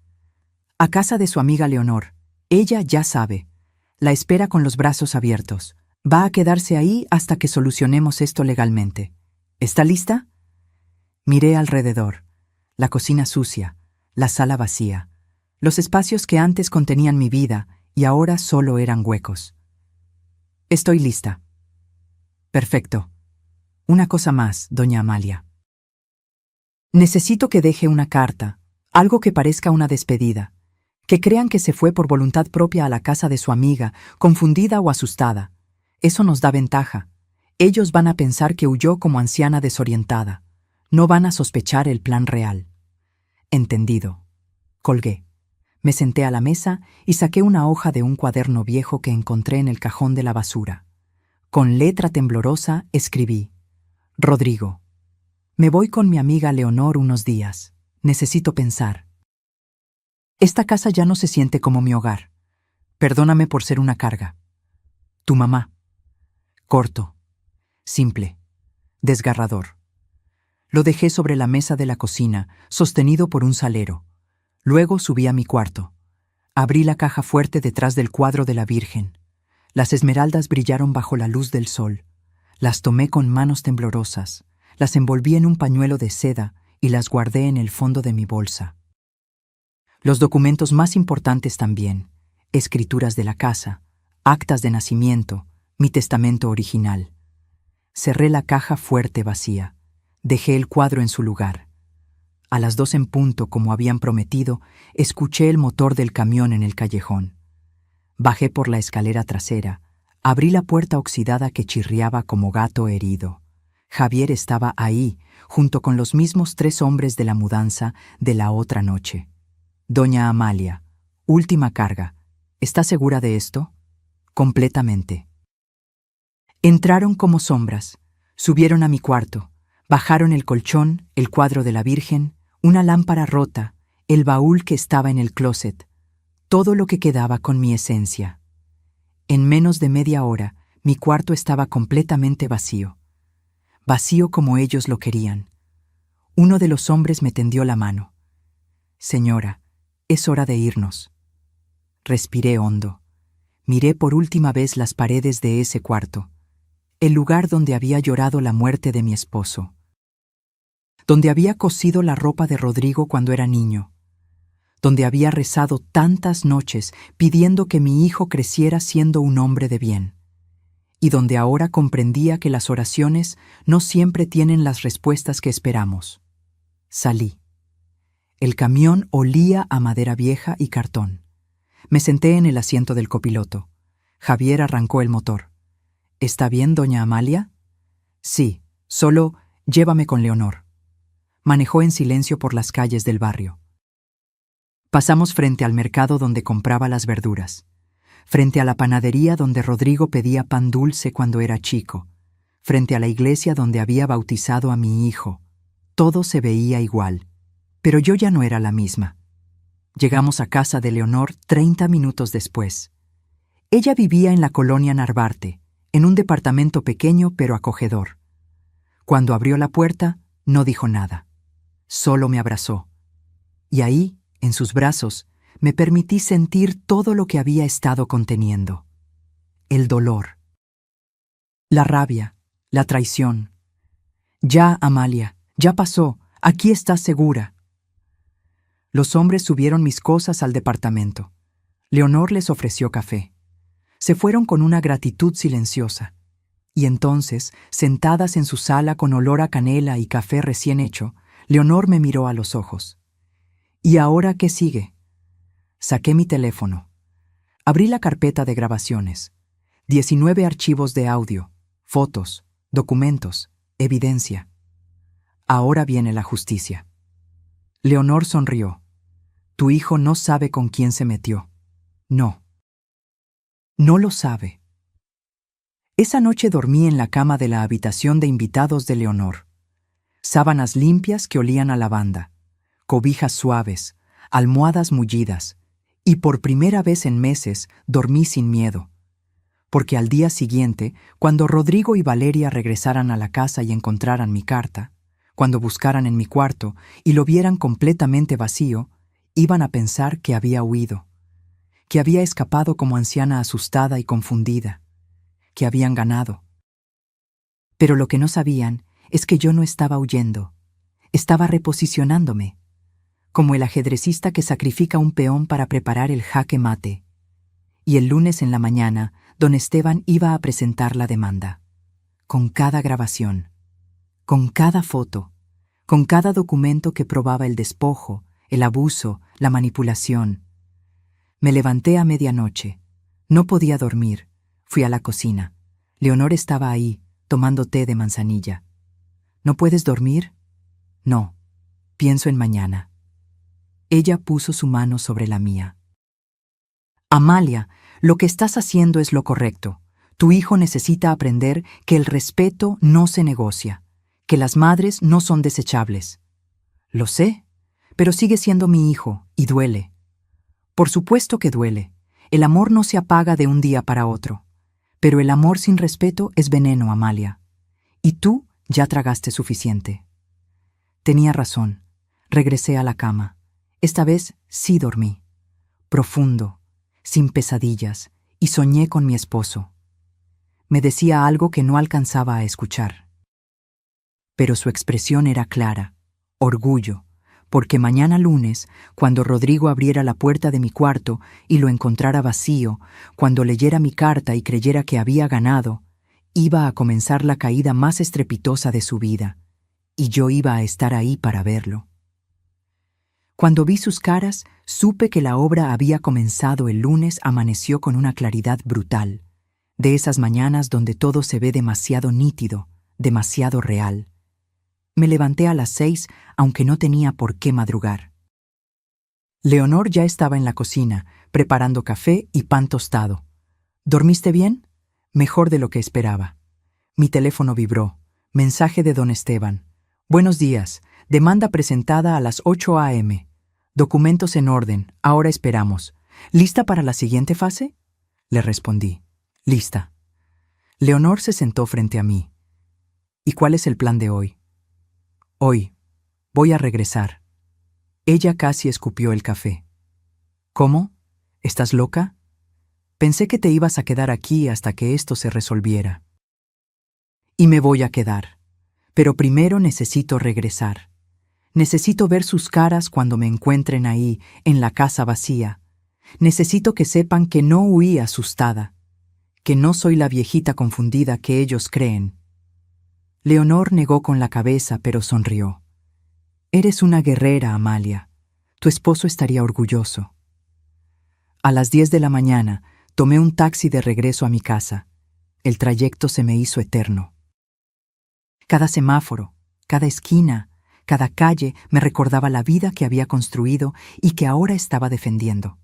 A casa de su amiga Leonor. Ella ya sabe. La espera con los brazos abiertos. Va a quedarse ahí hasta que solucionemos esto legalmente. ¿Está lista? Miré alrededor. La cocina sucia, la sala vacía, los espacios que antes contenían mi vida y ahora solo eran huecos. Estoy lista. Perfecto. Una cosa más, doña Amalia. Necesito que deje una carta, algo que parezca una despedida, que crean que se fue por voluntad propia a la casa de su amiga, confundida o asustada. Eso nos da ventaja. Ellos van a pensar que huyó como anciana desorientada. No van a sospechar el plan real. Entendido. Colgué. Me senté a la mesa y saqué una hoja de un cuaderno viejo que encontré en el cajón de la basura. Con letra temblorosa escribí: Rodrigo, me voy con mi amiga Leonor unos días. Necesito pensar. Esta casa ya no se siente como mi hogar. Perdóname por ser una carga. Tu mamá. Corto, simple, desgarrador. Lo dejé sobre la mesa de la cocina, sostenido por un salero. Luego subí a mi cuarto. Abrí la caja fuerte detrás del cuadro de la Virgen. Las esmeraldas brillaron bajo la luz del sol. Las tomé con manos temblorosas, las envolví en un pañuelo de seda y las guardé en el fondo de mi bolsa. Los documentos más importantes también: escrituras de la casa, actas de nacimiento, mi testamento original. Cerré la caja fuerte vacía. Dejé el cuadro en su lugar. A las 2 en punto, como habían prometido, escuché el motor del camión en el callejón. Bajé por la escalera trasera, abrí la puerta oxidada que chirriaba como gato herido. Javier estaba ahí, junto con los mismos 3 hombres de la mudanza de la otra noche. Doña Amalia, última carga. ¿Está segura de esto? Completamente. Entraron como sombras, subieron a mi cuarto. Bajaron el colchón, el cuadro de la Virgen, una lámpara rota, el baúl que estaba en el closet, todo lo que quedaba con mi esencia. En menos de media hora, mi cuarto estaba completamente vacío. Vacío como ellos lo querían. Uno de los hombres me tendió la mano. Señora, es hora de irnos. Respiré hondo. Miré por última vez las paredes de ese cuarto, el lugar donde había llorado la muerte de mi esposo, donde había cosido la ropa de Rodrigo cuando era niño, donde había rezado tantas noches pidiendo que mi hijo creciera siendo un hombre de bien, y donde ahora comprendía que las oraciones no siempre tienen las respuestas que esperamos. Salí. El camión olía a madera vieja y cartón. Me senté en el asiento del copiloto. Javier arrancó el motor. ¿Está bien, doña Amalia? Sí, solo llévame con Leonor. Manejó en silencio por las calles del barrio. Pasamos frente al mercado donde compraba las verduras, frente a la panadería donde Rodrigo pedía pan dulce cuando era chico, frente a la iglesia donde había bautizado a mi hijo. Todo se veía igual, pero yo ya no era la misma. Llegamos a casa de Leonor 30 minutos después. Ella vivía en la colonia Narvarte, en un departamento pequeño pero acogedor. Cuando abrió la puerta, no dijo nada. Solo me abrazó. Y ahí, en sus brazos, me permití sentir todo lo que había estado conteniendo. El dolor. La rabia, la traición. Ya, Amalia, ya pasó, aquí estás segura. Los hombres subieron mis cosas al departamento. Leonor les ofreció café. Se fueron con una gratitud silenciosa. Y entonces, sentadas en su sala con olor a canela y café recién hecho, Leonor me miró a los ojos. ¿Y ahora qué sigue? Saqué mi teléfono. Abrí la carpeta de grabaciones. 19 archivos de audio, fotos, documentos, evidencia. Ahora viene la justicia. Leonor sonrió. Tu hijo no sabe con quién se metió. No. No lo sabe. Esa noche dormí en la cama de la habitación de invitados de Leonor. Sábanas limpias que olían a lavanda, cobijas suaves, almohadas mullidas, y por primera vez en meses dormí sin miedo. Porque al día siguiente, cuando Rodrigo y Valeria regresaran a la casa y encontraran mi carta, cuando buscaran en mi cuarto y lo vieran completamente vacío, iban a pensar que había huido, que había escapado como anciana asustada y confundida, que habían ganado. Pero lo que no sabían es que yo no estaba huyendo, estaba reposicionándome, como el ajedrecista que sacrifica un peón para preparar el jaque mate. Y el lunes en la mañana, don Esteban iba a presentar la demanda, con cada grabación, con cada foto, con cada documento que probaba el despojo, el abuso, la manipulación. Me levanté a medianoche. No podía dormir. Fui a la cocina. Leonor estaba ahí, tomando té de manzanilla. ¿No puedes dormir? No. Pienso en mañana. Ella puso su mano sobre la mía. Amalia, lo que estás haciendo es lo correcto. Tu hijo necesita aprender que el respeto no se negocia, que las madres no son desechables. Lo sé, pero sigue siendo mi hijo y duele. Por supuesto que duele. El amor no se apaga de un día para otro. Pero el amor sin respeto es veneno, Amalia. Y tú ya tragaste suficiente. Tenía razón. Regresé a la cama. Esta vez sí dormí. Profundo, sin pesadillas, y soñé con mi esposo. Me decía algo que no alcanzaba a escuchar. Pero su expresión era clara, orgullo, porque mañana lunes, cuando Rodrigo abriera la puerta de mi cuarto y lo encontrara vacío, cuando leyera mi carta y creyera que había ganado, iba a comenzar la caída más estrepitosa de su vida, y yo iba a estar ahí para verlo. Cuando vi sus caras, supe que la obra había comenzado el lunes. Amaneció con una claridad brutal, de esas mañanas donde todo se ve demasiado nítido, demasiado real. Me levanté a las 6, aunque no tenía por qué madrugar. Leonor ya estaba en la cocina, preparando café y pan tostado. ¿Dormiste bien? Mejor de lo que esperaba. Mi teléfono vibró. Mensaje de don Esteban. Buenos días. Demanda presentada a las 8 a.m. Documentos en orden. Ahora esperamos. ¿Lista para la siguiente fase? Le respondí. Lista. Leonor se sentó frente a mí. ¿Y cuál es el plan de hoy? Hoy voy a regresar. Ella casi escupió el café. ¿Cómo? ¿Estás loca? Pensé que te ibas a quedar aquí hasta que esto se resolviera. Y me voy a quedar. Pero primero necesito regresar. Necesito ver sus caras cuando me encuentren ahí, en la casa vacía. Necesito que sepan que no huí asustada, que no soy la viejita confundida que ellos creen. Leonor negó con la cabeza, pero sonrió. Eres una guerrera, Amalia. Tu esposo estaría orgulloso. A las 10 de la mañana, tomé un taxi de regreso a mi casa. El trayecto se me hizo eterno. Cada semáforo, cada esquina, cada calle me recordaba la vida que había construido y que ahora estaba defendiendo.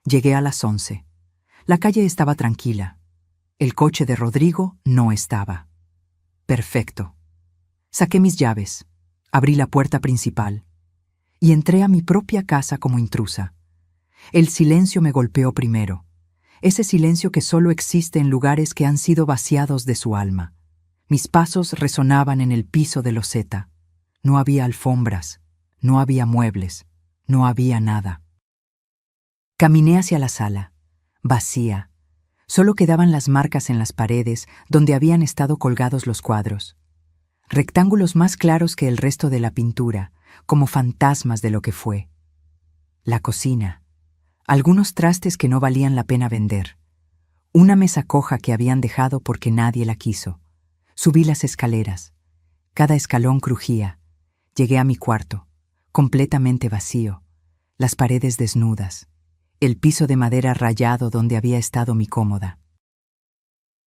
Llegué a las 11. La calle estaba tranquila. El coche de Rodrigo no estaba. Perfecto. Saqué mis llaves, abrí la puerta principal y entré a mi propia casa como intrusa. El silencio me golpeó primero, ese silencio que solo existe en lugares que han sido vaciados de su alma. Mis pasos resonaban en el piso de loseta. No había alfombras, no había muebles, no había nada. Caminé hacia la sala, vacía. Solo quedaban las marcas en las paredes donde habían estado colgados los cuadros. Rectángulos más claros que el resto de la pintura, como fantasmas de lo que fue. La cocina. Algunos trastes que no valían la pena vender. Una mesa coja que habían dejado porque nadie la quiso. Subí las escaleras. Cada escalón crujía. Llegué a mi cuarto, completamente vacío. Las paredes desnudas. El piso de madera rayado donde había estado mi cómoda.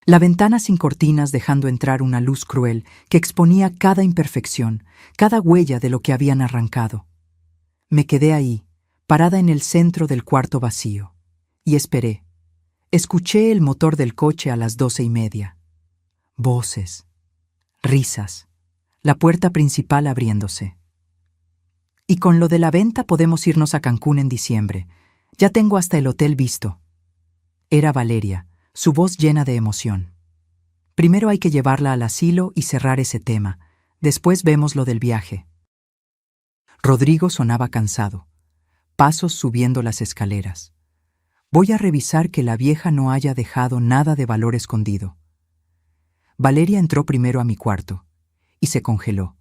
La ventana sin cortinas dejando entrar una luz cruel que exponía cada imperfección, cada huella de lo que habían arrancado. Me quedé ahí, parada en el centro del cuarto vacío, y esperé. Escuché el motor del coche a las 12:30. Voces, risas, la puerta principal abriéndose. Y con lo de la venta podemos irnos a Cancún en diciembre. Ya tengo hasta el hotel visto. Era Valeria, su voz llena de emoción. Primero hay que llevarla al asilo y cerrar ese tema. Después vemos lo del viaje. Rodrigo sonaba cansado. Pasos subiendo las escaleras. Voy a revisar que la vieja no haya dejado nada de valor escondido. Valeria entró primero a mi cuarto y se congeló,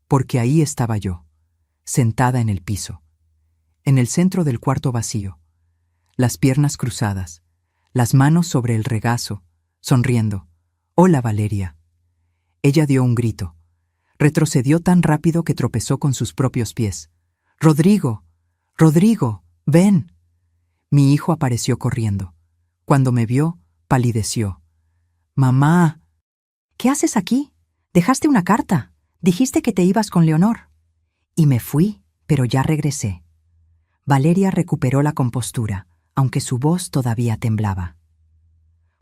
porque ahí estaba yo, sentada en el piso. En el centro del cuarto vacío, las piernas cruzadas, las manos sobre el regazo, sonriendo. «Hola, Valeria». Ella dio un grito. Retrocedió tan rápido que tropezó con sus propios pies. «¡Rodrigo! ¡Rodrigo! ¡Ven!». Mi hijo apareció corriendo. Cuando me vio, palideció. «¡Mamá!». «¿Qué haces aquí? Dejaste una carta. Dijiste que te ibas con Leonor». «Y me fui, pero ya regresé». Valeria recuperó la compostura, aunque su voz todavía temblaba.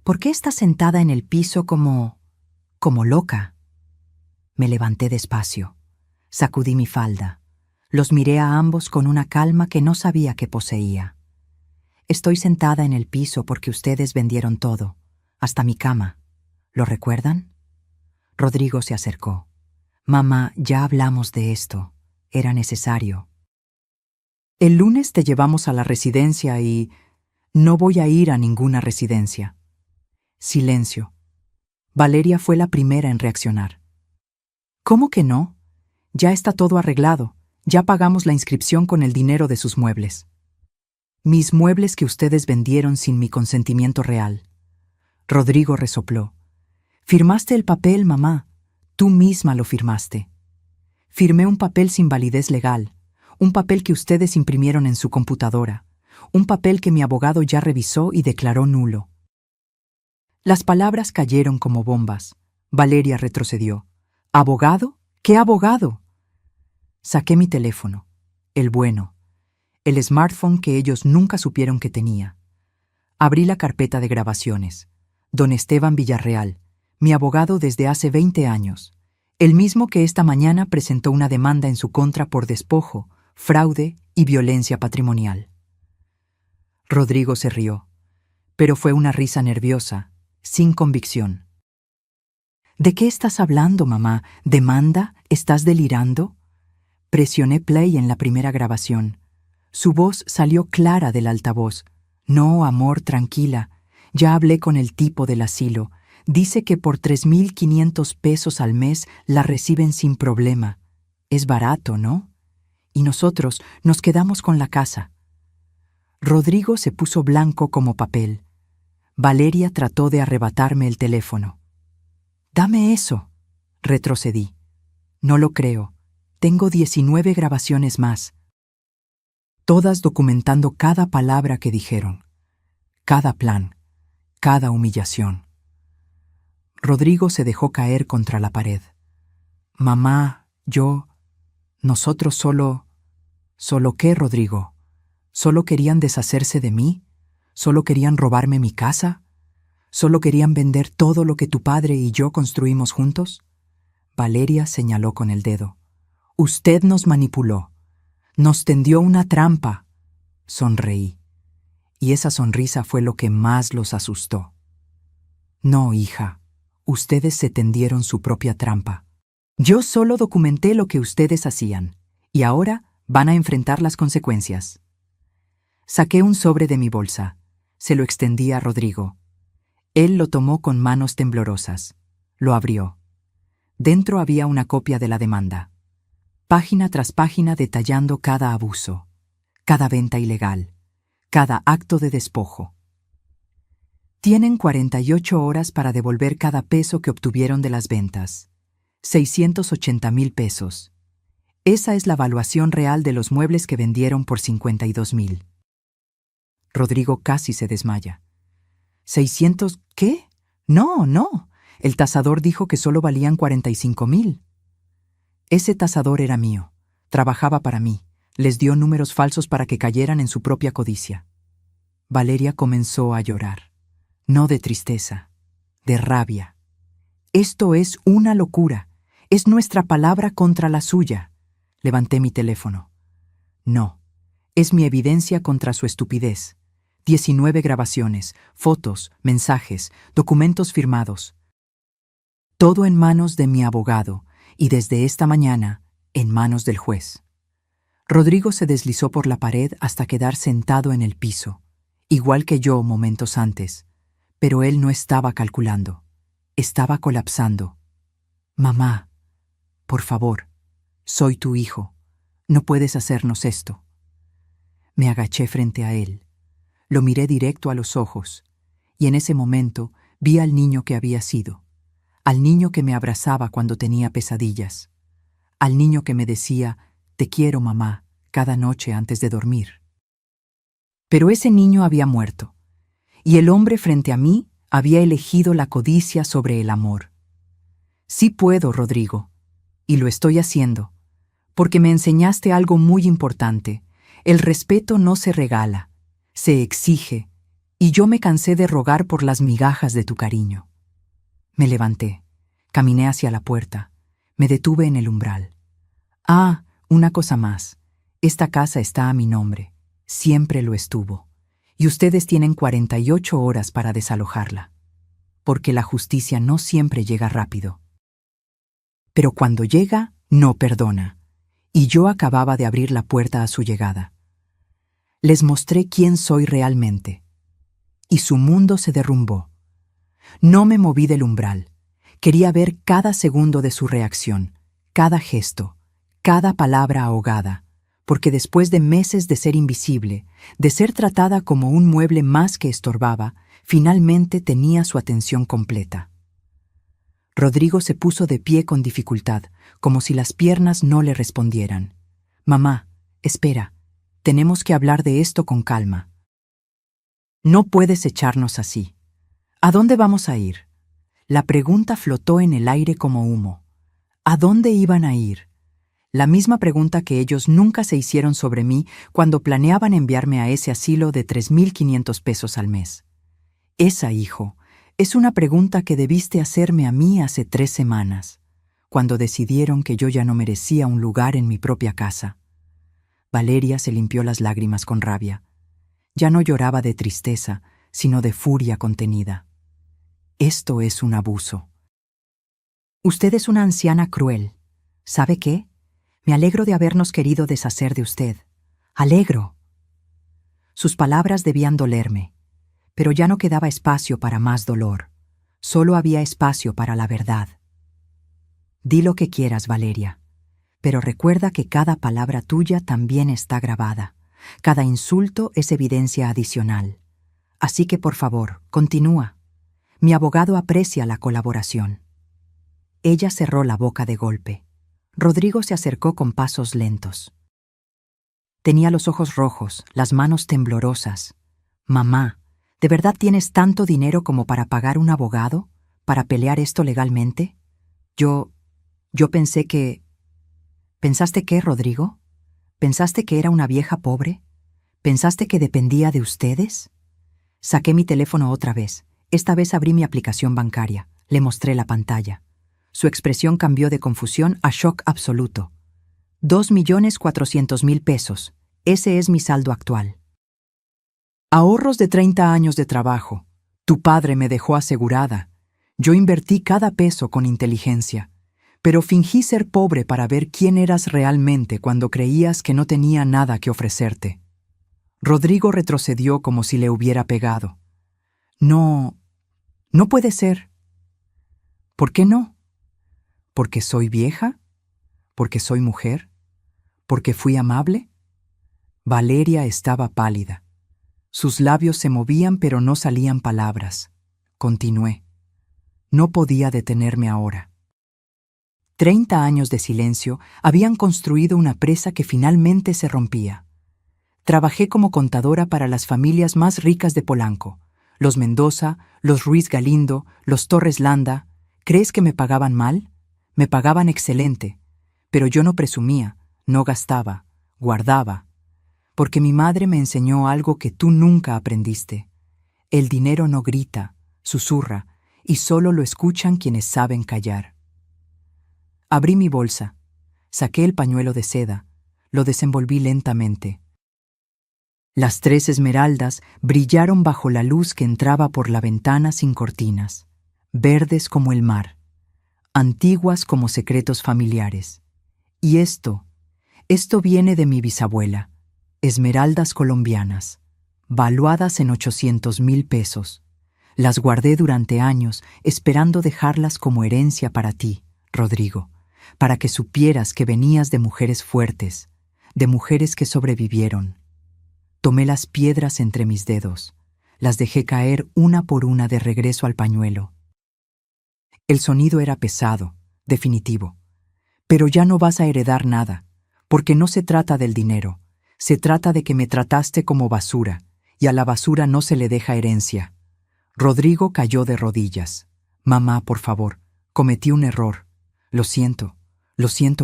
¿Por qué estás sentada en el piso como loca? Me levanté despacio, sacudí mi falda, los miré a ambos con una calma que no sabía que poseía. Estoy sentada en el piso porque ustedes vendieron todo, hasta mi cama. ¿Lo recuerdan? Rodrigo se acercó. Mamá, ya hablamos de esto. Era necesario. El lunes te llevamos a la residencia y... No voy a ir a ninguna residencia. Silencio. Valeria fue la primera en reaccionar. ¿Cómo que no? Ya está todo arreglado. Ya pagamos la inscripción con el dinero de sus muebles. Mis muebles que ustedes vendieron sin mi consentimiento real. Rodrigo resopló. Firmaste el papel, mamá. Tú misma lo firmaste. Firmé un papel sin validez legal, un papel que ustedes imprimieron en su computadora, un papel que mi abogado ya revisó y declaró nulo. Las palabras cayeron como bombas. Valeria retrocedió. ¿Abogado? ¿Qué abogado? Saqué mi teléfono, el bueno, el smartphone que ellos nunca supieron que tenía. Abrí la carpeta de grabaciones. Don Esteban Villarreal, mi abogado desde hace 20 años, el mismo que esta mañana presentó una demanda en su contra por despojo, fraude y violencia patrimonial. Rodrigo se rió, pero fue una risa nerviosa, sin convicción. ¿De qué estás hablando, mamá? ¿Demanda? ¿Estás delirando? Presioné play en la primera grabación. Su voz salió clara del altavoz. No, amor, tranquila. Ya hablé con el tipo del asilo. Dice que por 3.500 pesos al mes la reciben sin problema. Es barato, ¿no? Y nosotros nos quedamos con la casa. Rodrigo se puso blanco como papel. Valeria trató de arrebatarme el teléfono. «Dame eso», retrocedí. «No lo creo. Tengo 19 grabaciones más. Todas documentando cada palabra que dijeron, cada plan, cada humillación». Rodrigo se dejó caer contra la pared. «Mamá, nosotros solo... ¿Solo qué, Rodrigo? ¿Solo querían deshacerse de mí? ¿Solo querían robarme mi casa? ¿Solo querían vender todo lo que tu padre y yo construimos juntos?» Valeria señaló con el dedo. «Usted nos manipuló. Nos tendió una trampa». Sonreí. Y esa sonrisa fue lo que más los asustó. «No, hija. Ustedes se tendieron su propia trampa. Yo solo documenté lo que ustedes hacían, y ahora van a enfrentar las consecuencias». Saqué un sobre de mi bolsa. Se lo extendí a Rodrigo. Él lo tomó con manos temblorosas. Lo abrió. Dentro había una copia de la demanda. Página tras página detallando cada abuso, cada venta ilegal, cada acto de despojo. Tienen 48 horas para devolver cada peso que obtuvieron de las ventas. 680,000 pesos. Esa es la valuación real de los muebles que vendieron por 52,000. Rodrigo casi se desmaya. ¿600 qué? No. El tasador dijo que solo valían 45,000. Ese tasador era mío. Trabajaba para mí. Les dio números falsos para que cayeran en su propia codicia. Valeria comenzó a llorar. No de tristeza, de rabia. Esto es una locura. Es nuestra palabra contra la suya. Levanté mi teléfono. No, es mi evidencia contra su estupidez. 19 grabaciones, fotos, mensajes, documentos firmados. Todo en manos de mi abogado y desde esta mañana en manos del juez. Rodrigo se deslizó por la pared hasta quedar sentado en el piso, igual que yo momentos antes, pero él no estaba calculando. Estaba colapsando. «Mamá, por favor, soy tu hijo. No puedes hacernos esto». Me agaché frente a él. Lo miré directo a los ojos, y en ese momento vi al niño que había sido, al niño que me abrazaba cuando tenía pesadillas, al niño que me decía, «Te quiero, mamá», cada noche antes de dormir. Pero ese niño había muerto, y el hombre frente a mí había elegido la codicia sobre el amor. Sí puedo, Rodrigo, y lo estoy haciendo, porque me enseñaste algo muy importante. El respeto no se regala, se exige, y yo me cansé de rogar por las migajas de tu cariño. Me levanté, caminé hacia la puerta, me detuve en el umbral. Ah, una cosa más. Esta casa está a mi nombre, siempre lo estuvo, y ustedes tienen 48 horas para desalojarla, porque la justicia no siempre llega rápido. Pero cuando llega, no perdona, y yo acababa de abrir la puerta a su llegada. Les mostré quién soy realmente, y su mundo se derrumbó. No me moví del umbral. Quería ver cada segundo de su reacción, cada gesto, cada palabra ahogada, porque después de meses de ser invisible, de ser tratada como un mueble más que estorbaba, finalmente tenía su atención completa. Rodrigo se puso de pie con dificultad, como si las piernas no le respondieran. «Mamá, espera, tenemos que hablar de esto con calma. No puedes echarnos así. ¿A dónde vamos a ir?» La pregunta flotó en el aire como humo. ¿A dónde iban a ir? La misma pregunta que ellos nunca se hicieron sobre mí cuando planeaban enviarme a ese asilo de 3,500 pesos al mes. Esa, hijo, es una pregunta que debiste hacerme a mí hace 3 semanas, cuando decidieron que yo ya no merecía un lugar en mi propia casa. Valeria se limpió las lágrimas con rabia. Ya no lloraba de tristeza, sino de furia contenida. Esto es un abuso. Usted es una anciana cruel. ¿Sabe qué? Me alegro de habernos querido deshacer de usted. Alegro. Sus palabras debían dolerme, pero ya no quedaba espacio para más dolor. Solo había espacio para la verdad. Di lo que quieras, Valeria, pero recuerda que cada palabra tuya también está grabada. Cada insulto es evidencia adicional. Así que, por favor, continúa. Mi abogado aprecia la colaboración. Ella cerró la boca de golpe. Rodrigo se acercó con pasos lentos. Tenía los ojos rojos, las manos temblorosas. «Mamá, ¿de verdad tienes tanto dinero como para pagar un abogado? ¿Para pelear esto legalmente?» Yo pensé que... ¿Pensaste qué, Rodrigo? ¿Pensaste que era una vieja pobre? ¿Pensaste que dependía de ustedes? Saqué mi teléfono otra vez. Esta vez abrí mi aplicación bancaria. Le mostré la pantalla. Su expresión cambió de confusión a shock absoluto. 2,400,000 pesos. Ese es mi saldo actual. Ahorros de 30 años de trabajo. Tu padre me dejó asegurada. Yo invertí cada peso con inteligencia. Pero fingí ser pobre para ver quién eras realmente cuando creías que no tenía nada que ofrecerte. Rodrigo retrocedió como si le hubiera pegado. No puede ser. ¿Por qué no? ¿Porque soy vieja? ¿Porque soy mujer? ¿Porque fui amable? Valeria estaba pálida. Sus labios se movían pero no salían palabras. Continué. No podía detenerme ahora. 30 años de silencio habían construido una presa que finalmente se rompía. Trabajé como contadora para las familias más ricas de Polanco. Los Mendoza, los Ruiz Galindo, los Torres Landa. ¿Crees que me pagaban mal? Me pagaban excelente, pero yo no presumía, no gastaba, guardaba, porque mi madre me enseñó algo que tú nunca aprendiste. El dinero no grita, susurra, y solo lo escuchan quienes saben callar. Abrí mi bolsa, saqué el pañuelo de seda, lo desenvolví lentamente. Las 3 esmeraldas brillaron bajo la luz que entraba por la ventana sin cortinas, verdes como el mar, antiguas como secretos familiares. Y esto viene de mi bisabuela, esmeraldas colombianas, valuadas en 800,000 pesos. Las guardé durante años, esperando dejarlas como herencia para ti, Rodrigo, para que supieras que venías de mujeres fuertes, de mujeres que sobrevivieron. Tomé las piedras entre mis dedos, las dejé caer una por una de regreso al pañuelo. El sonido era pesado, definitivo. Pero ya no vas a heredar nada, porque no se trata del dinero, se trata de que me trataste como basura, y a la basura no se le deja herencia. Rodrigo cayó de rodillas. Mamá, por favor, cometí un error. Lo siento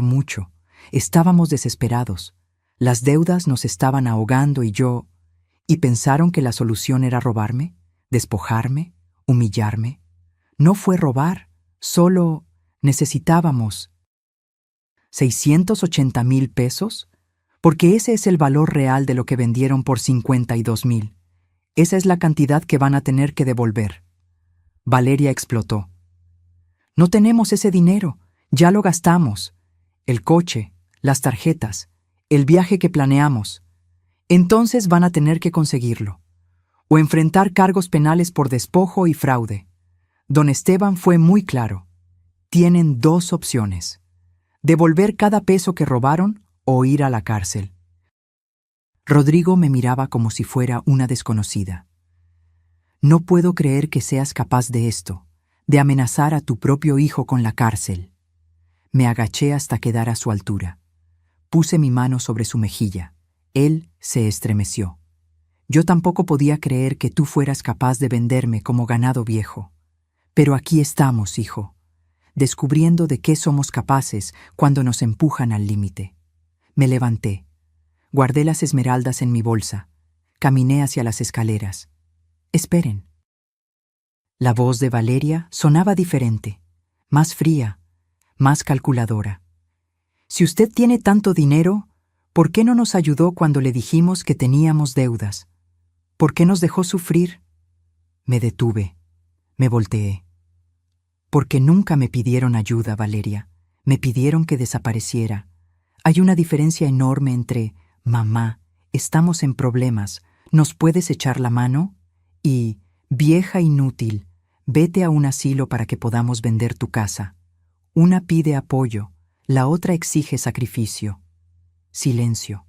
mucho. Estábamos desesperados. Las deudas nos estaban ahogando y pensaron que la solución era robarme, despojarme, humillarme. No fue robar, solo necesitábamos 680,000 pesos, porque ese es el valor real de lo que vendieron por 52,000. Esa es la cantidad que van a tener que devolver. Valeria explotó. No tenemos ese dinero, ya lo gastamos. El coche, las tarjetas, el viaje que planeamos. Entonces van a tener que conseguirlo. O enfrentar cargos penales por despojo y fraude. Don Esteban fue muy claro. Tienen 2 opciones: devolver cada peso que robaron o ir a la cárcel. Rodrigo me miraba como si fuera una desconocida. No puedo creer que seas capaz de esto, de amenazar a tu propio hijo con la cárcel. Me agaché hasta quedar a su altura. Puse mi mano sobre su mejilla. Él se estremeció. Yo tampoco podía creer que tú fueras capaz de venderme como ganado viejo. Pero aquí estamos, hijo, descubriendo de qué somos capaces cuando nos empujan al límite. Me levanté. Guardé las esmeraldas en mi bolsa. Caminé hacia las escaleras. Esperen. La voz de Valeria sonaba diferente, más fría, más calculadora. Si usted tiene tanto dinero, ¿por qué no nos ayudó cuando le dijimos que teníamos deudas? ¿Por qué nos dejó sufrir? Me detuve. Me volteé. Porque nunca me pidieron ayuda, Valeria. Me pidieron que desapareciera. Hay una diferencia enorme entre «Mamá, estamos en problemas, ¿nos puedes echar la mano?» y «Vieja inútil, vete a un asilo para que podamos vender tu casa». Una pide apoyo, la otra exige sacrificio. Silencio.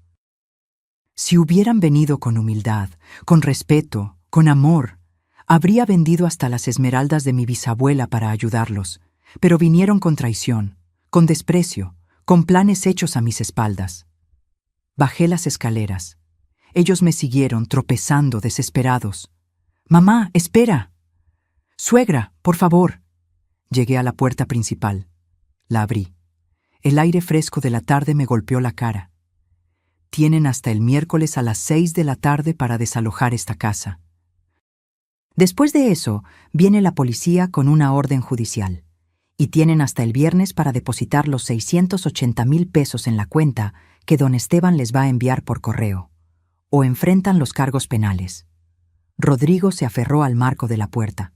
Si hubieran venido con humildad, con respeto, con amor, habría vendido hasta las esmeraldas de mi bisabuela para ayudarlos, pero vinieron con traición, con desprecio, con planes hechos a mis espaldas. Bajé las escaleras. Ellos me siguieron, tropezando, desesperados. «Mamá, espera». «Suegra, por favor». Llegué a la puerta principal. La abrí. El aire fresco de la tarde me golpeó la cara. Tienen hasta el miércoles a las 6 de la tarde para desalojar esta casa. Después de eso, viene la policía con una orden judicial. Y tienen hasta el viernes para depositar los 680,000 pesos en la cuenta que don Esteban les va a enviar por correo. O enfrentan los cargos penales. Rodrigo se aferró al marco de la puerta.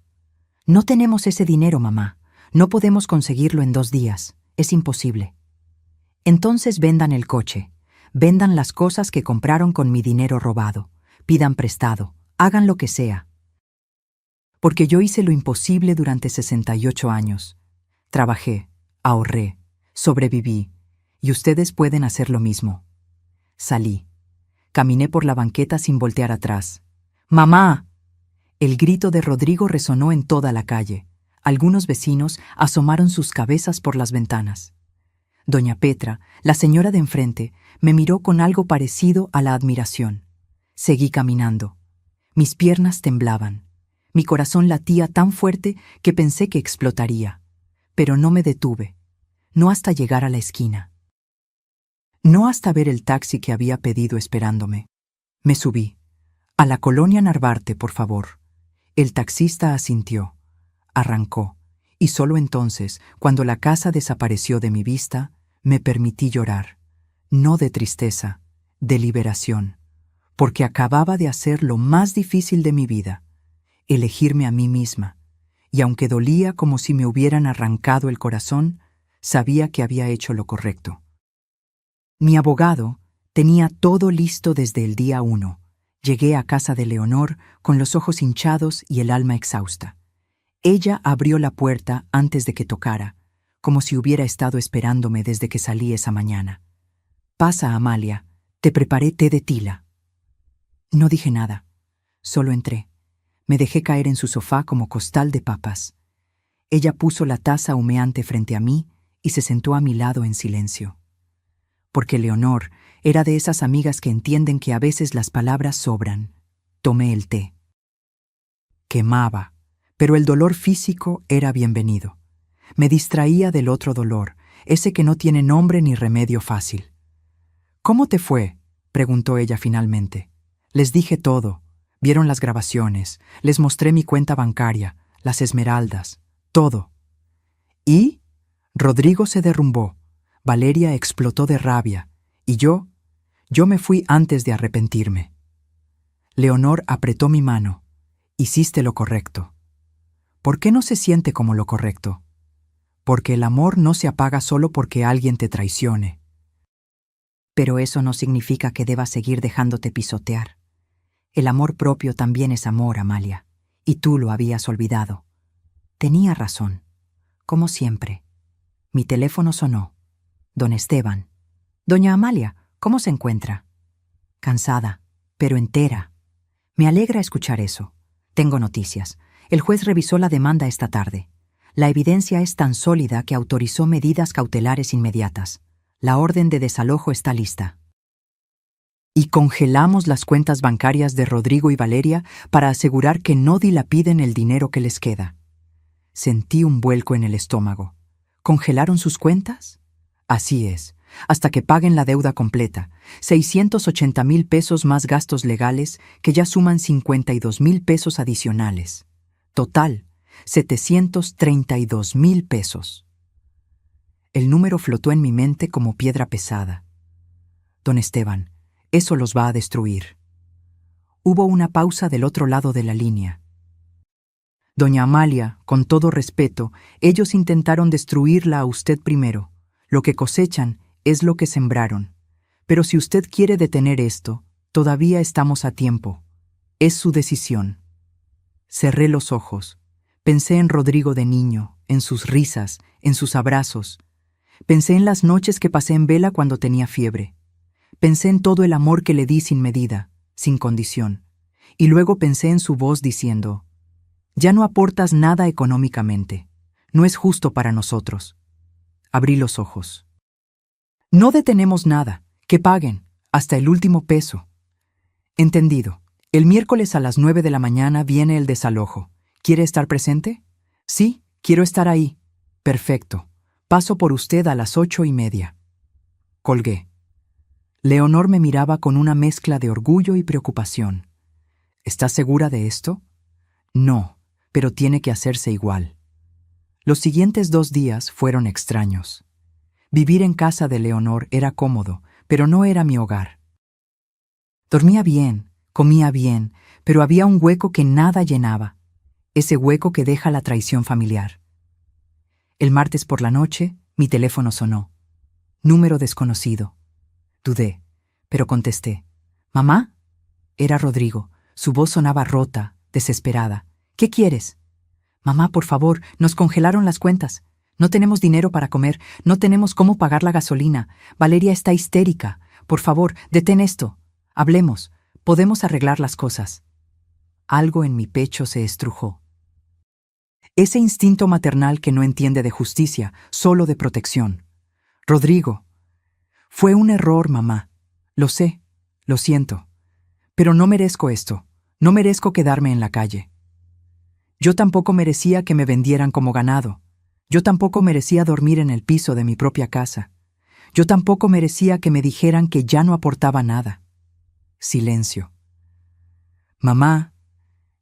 «No tenemos ese dinero, mamá. No podemos conseguirlo en 2 días. Es imposible». «Entonces vendan el coche. Vendan las cosas que compraron con mi dinero robado. Pidan prestado. Hagan lo que sea. Porque yo hice lo imposible durante 68 años. Trabajé, ahorré, sobreviví, y ustedes pueden hacer lo mismo». Salí. Caminé por la banqueta sin voltear atrás. «¡Mamá!». El grito de Rodrigo resonó en toda la calle. Algunos vecinos asomaron sus cabezas por las ventanas. Doña Petra, la señora de enfrente, me miró con algo parecido a la admiración. Seguí caminando. Mis piernas temblaban. Mi corazón latía tan fuerte que pensé que explotaría. Pero no me detuve. No hasta llegar a la esquina. No hasta ver el taxi que había pedido esperándome. Me subí. «A la colonia Narvarte, por favor». El taxista asintió. Arrancó. Y solo entonces, cuando la casa desapareció de mi vista, me permití llorar. No de tristeza, de liberación. Porque acababa de hacer lo más difícil de mi vida. Elegirme a mí misma. Y aunque dolía como si me hubieran arrancado el corazón, sabía que había hecho lo correcto. Mi abogado tenía todo listo desde el día 1. Llegué a casa de Leonor con los ojos hinchados y el alma exhausta. Ella abrió la puerta antes de que tocara, como si hubiera estado esperándome desde que salí esa mañana. «Pasa, Amalia, te preparé té de tila». No dije nada, solo entré. Me dejé caer en su sofá como costal de papas. Ella puso la taza humeante frente a mí y se sentó a mi lado en silencio. Porque Leonor era de esas amigas que entienden que a veces las palabras sobran. Tomé el té. Quemaba, pero el dolor físico era bienvenido. Me distraía del otro dolor, ese que no tiene nombre ni remedio fácil. «¿Cómo te fue?», preguntó ella finalmente. Les dije todo. Vieron las grabaciones, les mostré mi cuenta bancaria, las esmeraldas, todo. ¿Y? Rodrigo se derrumbó, Valeria explotó de rabia, y yo me fui antes de arrepentirme. Leonor apretó mi mano. Hiciste lo correcto. ¿Por qué no se siente como lo correcto? Porque el amor no se apaga solo porque alguien te traicione. Pero eso no significa que debas seguir dejándote pisotear. El amor propio también es amor, Amalia, y tú lo habías olvidado. Tenía razón, como siempre. Mi teléfono sonó. Don Esteban. Doña Amalia, ¿cómo se encuentra? Cansada, pero entera. Me alegra escuchar eso. Tengo noticias. El juez revisó la demanda esta tarde. La evidencia es tan sólida que autorizó medidas cautelares inmediatas. La orden de desalojo está lista. Y congelamos las cuentas bancarias de Rodrigo y Valeria para asegurar que no dilapiden el dinero que les queda. Sentí un vuelco en el estómago. ¿Congelaron sus cuentas? Así es, hasta que paguen la deuda completa, 680,000 pesos más gastos legales que ya suman 52,000 pesos adicionales. Total, 732,000 pesos. El número flotó en mi mente como piedra pesada. Don Esteban, eso los va a destruir. Hubo una pausa del otro lado de la línea. Doña Amalia, con todo respeto, ellos intentaron destruirla a usted primero. Lo que cosechan es lo que sembraron. Pero si usted quiere detener esto, todavía estamos a tiempo. Es su decisión. Cerré los ojos. Pensé en Rodrigo de niño, en sus risas, en sus abrazos. Pensé en las noches que pasé en vela cuando tenía fiebre. Pensé en todo el amor que le di sin medida, sin condición. Y luego pensé en su voz diciendo: «Ya no aportas nada económicamente. No es justo para nosotros». Abrí los ojos. «No detenemos nada. Que paguen, hasta el último peso». «Entendido. El miércoles a las 9 de la mañana viene el desalojo. ¿Quiere estar presente?» «Sí, quiero estar ahí». «Perfecto. Paso por usted a las 8:30». Colgué. Leonor me miraba con una mezcla de orgullo y preocupación. ¿Estás segura de esto? No, pero tiene que hacerse igual. Los siguientes 2 días fueron extraños. Vivir en casa de Leonor era cómodo, pero no era mi hogar. Dormía bien, comía bien, pero había un hueco que nada llenaba. Ese hueco que deja la traición familiar. El martes por la noche, mi teléfono sonó. Número desconocido. Dudé, pero contesté. ¿Mamá? Era Rodrigo. Su voz sonaba rota, desesperada. ¿Qué quieres? Mamá, por favor, nos congelaron las cuentas. No tenemos dinero para comer, no tenemos cómo pagar la gasolina. Valeria está histérica. Por favor, detén esto. Hablemos. Podemos arreglar las cosas. Algo en mi pecho se estrujó. Ese instinto maternal que no entiende de justicia, solo de protección. Rodrigo. Fue un error, mamá. Lo sé, lo siento. Pero no merezco esto. No merezco quedarme en la calle. Yo tampoco merecía que me vendieran como ganado. Yo tampoco merecía dormir en el piso de mi propia casa. Yo tampoco merecía que me dijeran que ya no aportaba nada. Silencio. Mamá,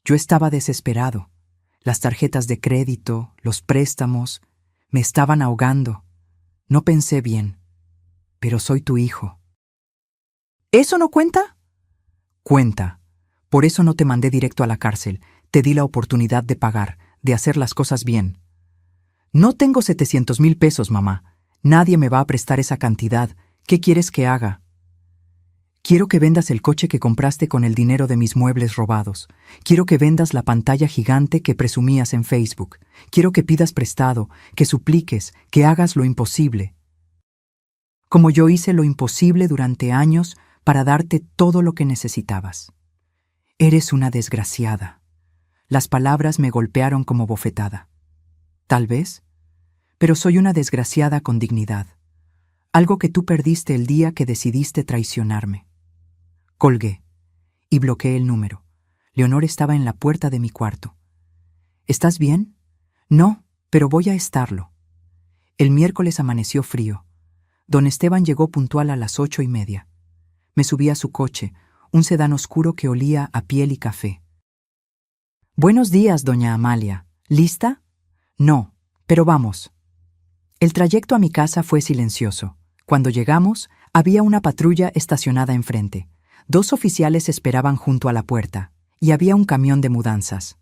yo estaba desesperado. Las tarjetas de crédito, los préstamos, me estaban ahogando. No pensé bien. Pero soy tu hijo. ¿Eso no cuenta? Cuenta. Por eso no te mandé directo a la cárcel. Te di la oportunidad de pagar, de hacer las cosas bien. No tengo 700,000 pesos, mamá. Nadie me va a prestar esa cantidad. ¿Qué quieres que haga? Quiero que vendas el coche que compraste con el dinero de mis muebles robados. Quiero que vendas la pantalla gigante que presumías en Facebook. Quiero que pidas prestado, que supliques, que hagas lo imposible. Como yo hice lo imposible durante años para darte todo lo que necesitabas. Eres una desgraciada. Las palabras me golpearon como bofetada. Tal vez, pero soy una desgraciada con dignidad. Algo que tú perdiste el día que decidiste traicionarme. Colgué y bloqueé el número. Leonor estaba en la puerta de mi cuarto. ¿Estás bien? No, pero voy a estarlo. El miércoles amaneció frío. Don Esteban llegó puntual a las 8:30. Me subí a su coche, un sedán oscuro que olía a piel y café. «Buenos días, doña Amalia. ¿Lista?» «No, pero vamos». El trayecto a mi casa fue silencioso. Cuando llegamos, había una patrulla estacionada enfrente. 2 oficiales esperaban junto a la puerta, y había un camión de mudanzas.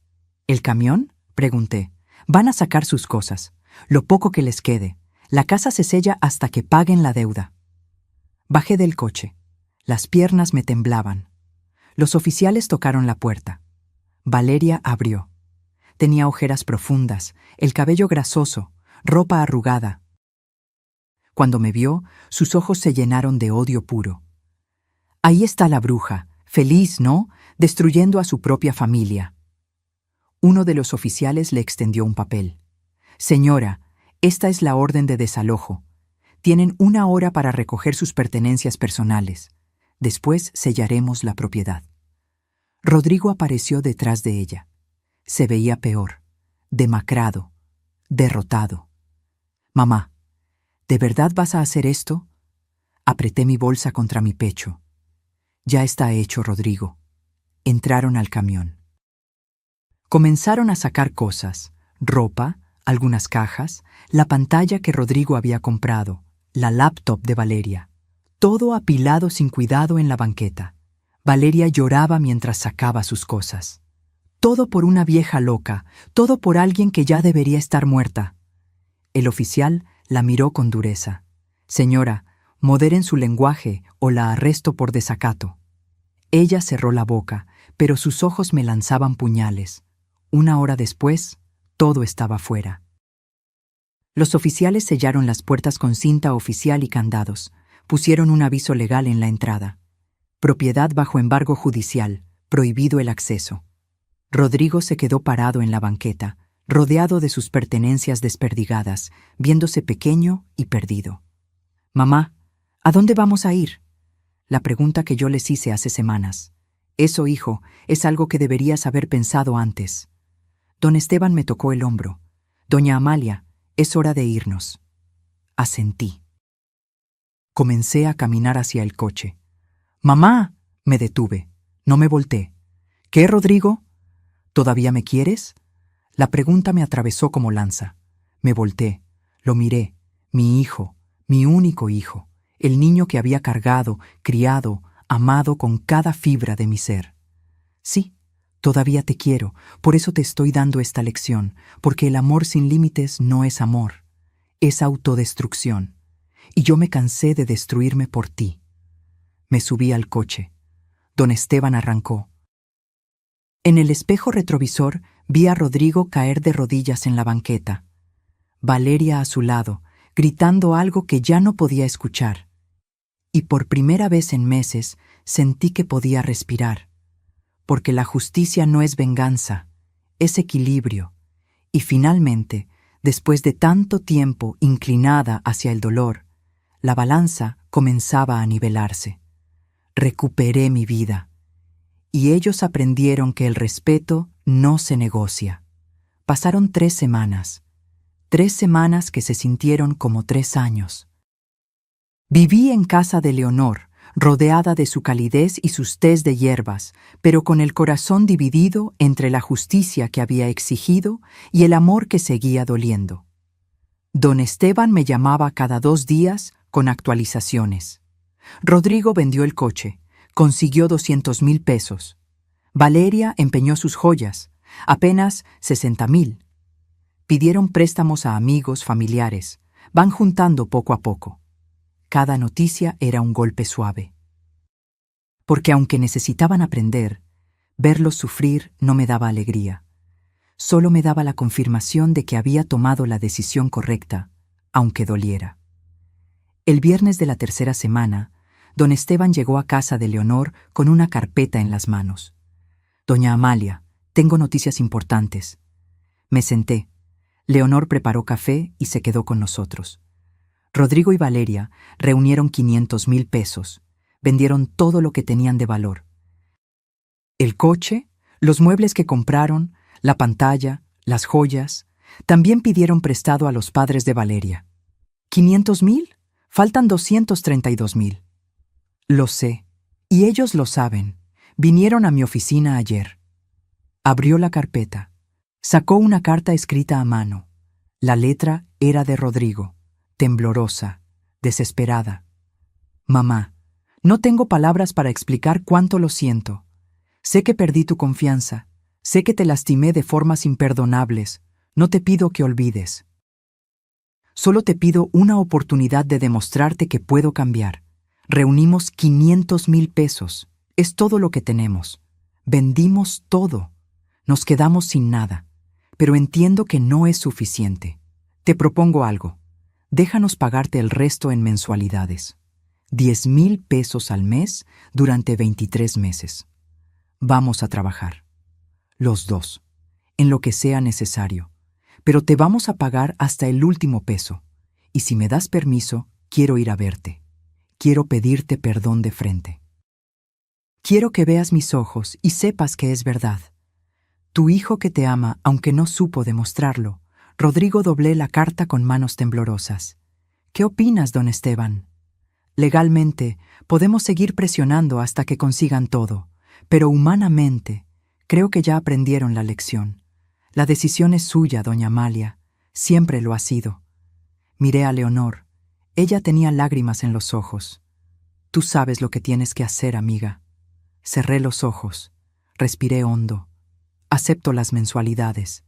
¿El camión?, pregunté. «Van a sacar sus cosas, lo poco que les quede. La casa se sella hasta que paguen la deuda». Bajé del coche. Las piernas me temblaban. Los oficiales tocaron la puerta. Valeria abrió. Tenía ojeras profundas, el cabello grasoso, ropa arrugada. Cuando me vio, sus ojos se llenaron de odio puro. «Ahí está la bruja, feliz, ¿no?, destruyendo a su propia familia». Uno de los oficiales le extendió un papel. «Señora, esta es la orden de desalojo. Tienen 1 hora para recoger sus pertenencias personales. Después sellaremos la propiedad». Rodrigo apareció detrás de ella. Se veía peor, demacrado, derrotado. «Mamá, ¿de verdad vas a hacer esto?». Apreté mi bolsa contra mi pecho. «Ya está hecho, Rodrigo». Entraron al camión. Comenzaron a sacar cosas: ropa, algunas cajas, la pantalla que Rodrigo había comprado, la laptop de Valeria. Todo apilado sin cuidado en la banqueta. Valeria lloraba mientras sacaba sus cosas. Todo por una vieja loca, todo por alguien que ya debería estar muerta. El oficial la miró con dureza. «Señora, moderen su lenguaje o la arresto por desacato». Ella cerró la boca, pero sus ojos me lanzaban puñales. 1 hora después, todo estaba fuera. Los oficiales sellaron las puertas con cinta oficial y candados. Pusieron un aviso legal en la entrada: «Propiedad bajo embargo judicial, prohibido el acceso». Rodrigo se quedó parado en la banqueta, rodeado de sus pertenencias desperdigadas, viéndose pequeño y perdido. «Mamá, ¿a dónde vamos a ir?», la pregunta que yo les hice hace semanas. «Eso, hijo, es algo que deberías haber pensado antes». Don Esteban me tocó el hombro. «Doña Amalia, es hora de irnos». Asentí. Comencé a caminar hacia el coche. «¡Mamá!», me detuve. No me volteé. «¿Qué, Rodrigo? ¿Todavía me quieres?». La pregunta me atravesó como lanza. Me volteé. Lo miré. Mi hijo, mi único hijo, el niño que había cargado, criado, amado con cada fibra de mi ser. «Sí, todavía te quiero, por eso te estoy dando esta lección, porque el amor sin límites no es amor, es autodestrucción. Y yo me cansé de destruirme por ti». Me subí al coche. Don Esteban arrancó. En el espejo retrovisor vi a Rodrigo caer de rodillas en la banqueta. Valeria a su lado, gritando algo que ya no podía escuchar. Y por primera vez en meses sentí que podía respirar. Porque la justicia no es venganza, es equilibrio. Y finalmente, después de tanto tiempo inclinada hacia el dolor, la balanza comenzaba a nivelarse. Recuperé mi vida. Y ellos aprendieron que el respeto no se negocia. Pasaron 3 semanas. 3 semanas que se sintieron como 3 años. Viví en casa de Leonor, rodeada de su calidez y sus tés de hierbas, pero con el corazón dividido entre la justicia que había exigido y el amor que seguía doliendo. Don Esteban me llamaba cada 2 días con actualizaciones. Rodrigo vendió el coche, consiguió 200,000 pesos. Valeria empeñó sus joyas, apenas 60,000. Pidieron préstamos a amigos, familiares, van juntando poco a poco. Cada noticia era un golpe suave. Porque aunque necesitaban aprender, verlos sufrir no me daba alegría. Solo me daba la confirmación de que había tomado la decisión correcta, aunque doliera. El viernes de la 3ª semana, don Esteban llegó a casa de Leonor con una carpeta en las manos. «Doña Amalia, tengo noticias importantes». Me senté. Leonor preparó café y se quedó con nosotros. Rodrigo y Valeria reunieron 500,000 pesos. Vendieron todo lo que tenían de valor. El coche, los muebles que compraron, la pantalla, las joyas. También pidieron prestado a los padres de Valeria. ¿500,000? Faltan 232,000. Lo sé, Y ellos lo saben. Vinieron a mi oficina ayer. Abrió la carpeta. Sacó una carta escrita a mano. La letra era de Rodrigo, temblorosa, desesperada. Mamá, no tengo palabras para explicar cuánto lo siento. Sé que perdí tu confianza. Sé que te lastimé de formas imperdonables. No te pido que olvides. Solo te pido una oportunidad de demostrarte que puedo cambiar. Reunimos 500,000 pesos. Es todo lo que tenemos. Vendimos todo. Nos quedamos sin nada. Pero entiendo que no es suficiente. Te propongo algo. Déjanos pagarte el resto en mensualidades. 10,000 pesos al mes durante 23 meses. Vamos a trabajar. Los dos. En lo que sea necesario. Pero te vamos a pagar hasta el último peso. Y si me das permiso, quiero ir a verte. Quiero pedirte perdón de frente. Quiero que veas mis ojos y sepas que es verdad. Tu hijo que te ama, aunque no supo demostrarlo. Rodrigo doblé la carta con manos temblorosas. ¿Qué opinas, don Esteban? Legalmente, podemos seguir presionando hasta que consigan todo, pero humanamente, creo que ya aprendieron la lección. La decisión es suya, doña Amalia. Siempre lo ha sido. Miré a Leonor. Ella tenía lágrimas en los ojos. Tú sabes lo que tienes que hacer, amiga. Cerré los ojos. Respiré hondo. Acepto las mensualidades.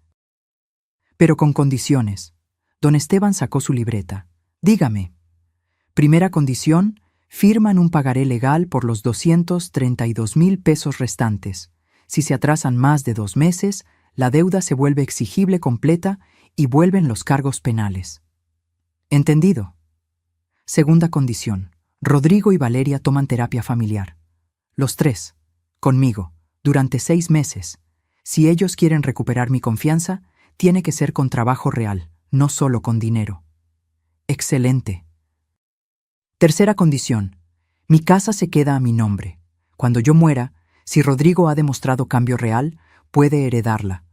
Pero con condiciones. Don Esteban sacó su libreta. Dígame. Primera condición, firman un pagaré legal por los 232,000 pesos restantes. Si se atrasan más de 2 meses, la deuda se vuelve exigible completa y vuelven los cargos penales. Entendido. Segunda condición. Rodrigo y Valeria toman terapia familiar. Los 3. Conmigo. Durante 6 meses. Si ellos quieren recuperar mi confianza, tiene que ser con trabajo real, no solo con dinero. Excelente. Tercera condición. Mi casa se queda a mi nombre. Cuando yo muera, si Rodrigo ha demostrado cambio real, puede heredarla.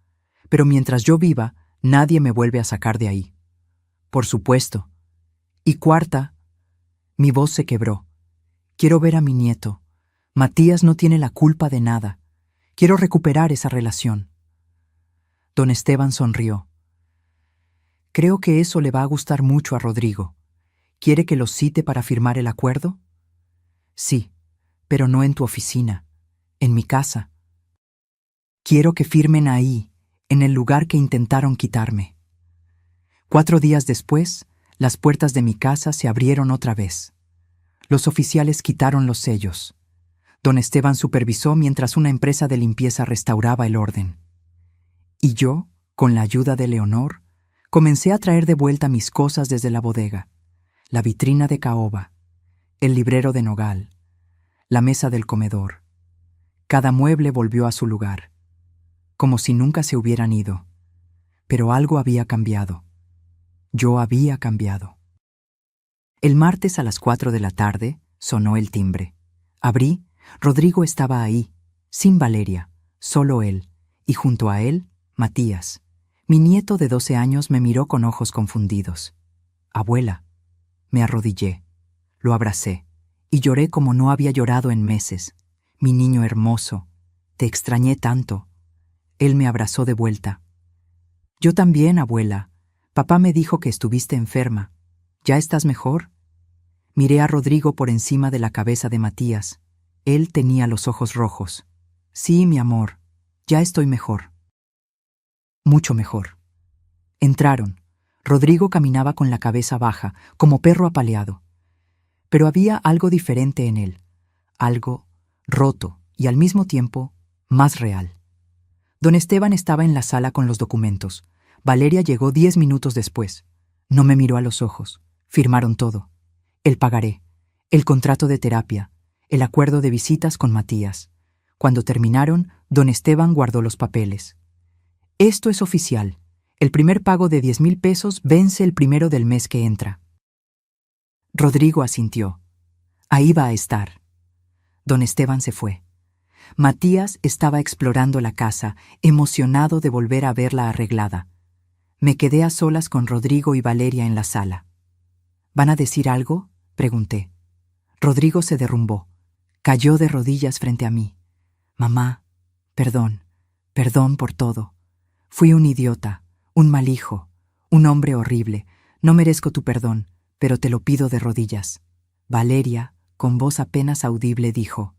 Pero mientras yo viva, nadie me vuelve a sacar de ahí. Por supuesto. Y cuarta, mi voz se quebró. Quiero ver a mi nieto. Matías no tiene la culpa de nada. Quiero recuperar esa relación. Don Esteban sonrió. Creo que eso le va a gustar mucho a Rodrigo. ¿Quiere que lo cite para firmar el acuerdo? Sí, pero no en tu oficina, en mi casa. Quiero que firmen ahí, en el lugar que intentaron quitarme. 4 días después, las puertas de mi casa se abrieron otra vez. Los oficiales quitaron los sellos. Don Esteban supervisó mientras una empresa de limpieza restauraba el orden. Y yo, con la ayuda de Leonor, comencé a traer de vuelta mis cosas desde la bodega, la vitrina de caoba, el librero de nogal, la mesa del comedor. Cada mueble volvió a su lugar, como si nunca se hubieran ido. Pero algo había cambiado. Yo había cambiado. El martes a las 4 de la tarde sonó el timbre. Abrí. Rodrigo estaba ahí, sin Valeria, solo él, y junto a él, Matías. Mi nieto de 12 años me miró con ojos confundidos. Abuela. Me arrodillé, lo abracé, y lloré como no había llorado en meses. Mi niño hermoso, te extrañé tanto. Él me abrazó de vuelta. Yo también, abuela. Papá me dijo que estuviste enferma. ¿Ya estás mejor? Miré a Rodrigo por encima de la cabeza de Matías. Él tenía los ojos rojos. Sí, mi amor, ya estoy mejor. Mucho mejor. Entraron. Rodrigo caminaba con la cabeza baja, como perro apaleado. Pero había algo diferente en él. Algo roto y al mismo tiempo más real. Don Esteban estaba en la sala con los documentos. Valeria llegó 10 minutos después. No me miró a los ojos. Firmaron todo. El pagaré, el contrato de terapia, el acuerdo de visitas con Matías. Cuando terminaron, don Esteban guardó los papeles. Esto es oficial. El primer pago de 10,000 pesos vence el primero del mes que entra. Rodrigo asintió. Ahí va a estar. Don Esteban se fue. Matías estaba explorando la casa, emocionado de volver a verla arreglada. Me quedé a solas con Rodrigo y Valeria en la sala. ¿Van a decir algo?, pregunté. Rodrigo se derrumbó. Cayó de rodillas frente a mí. Mamá, perdón, perdón por todo. Fui un idiota, un mal hijo, un hombre horrible. No merezco tu perdón, pero te lo pido de rodillas. Valeria, con voz apenas audible, dijo: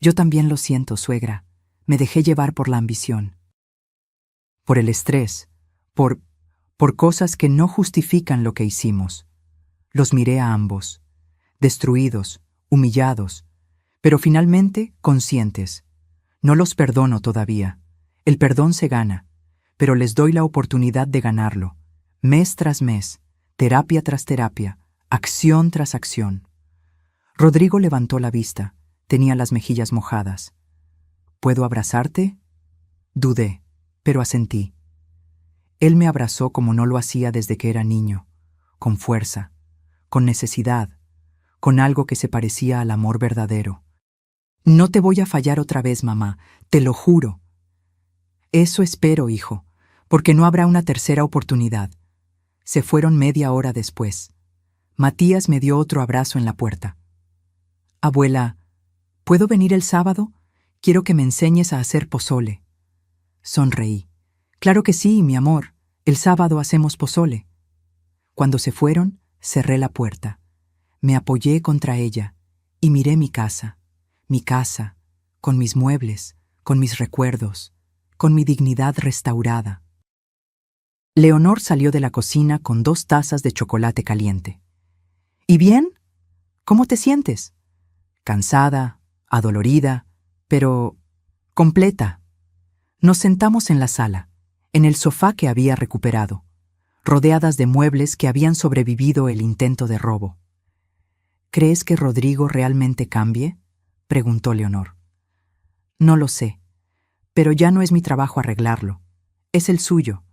Yo también lo siento, suegra. Me dejé llevar por la ambición. Por el estrés, por cosas que no justifican lo que hicimos. Los miré a ambos, destruidos, humillados, pero finalmente conscientes. No los perdono todavía. El perdón se gana, pero les doy la oportunidad de ganarlo, mes tras mes, terapia tras terapia, acción tras acción. Rodrigo levantó la vista, tenía las mejillas mojadas. ¿Puedo abrazarte? Dudé, pero asentí. Él me abrazó como no lo hacía desde que era niño, con fuerza, con necesidad, con algo que se parecía al amor verdadero. No te voy a fallar otra vez, mamá, te lo juro. Eso espero, hijo, porque no habrá una tercera oportunidad. Se fueron media hora después. Matías me dio otro abrazo en la puerta. Abuela, ¿puedo venir el sábado? Quiero que me enseñes a hacer pozole. Sonreí. Claro que sí, mi amor. El sábado hacemos pozole. Cuando se fueron, cerré la puerta. Me apoyé contra ella y miré mi casa, con mis muebles, con mis recuerdos, con mi dignidad restaurada. Leonor salió de la cocina con 2 tazas de chocolate caliente. ¿Y bien? ¿Cómo te sientes? Cansada, adolorida, pero completa. Nos sentamos en la sala, en el sofá que había recuperado, rodeadas de muebles que habían sobrevivido el intento de robo. ¿Crees que Rodrigo realmente cambie?, preguntó Leonor. No lo sé, pero ya no es mi trabajo arreglarlo. Es el suyo.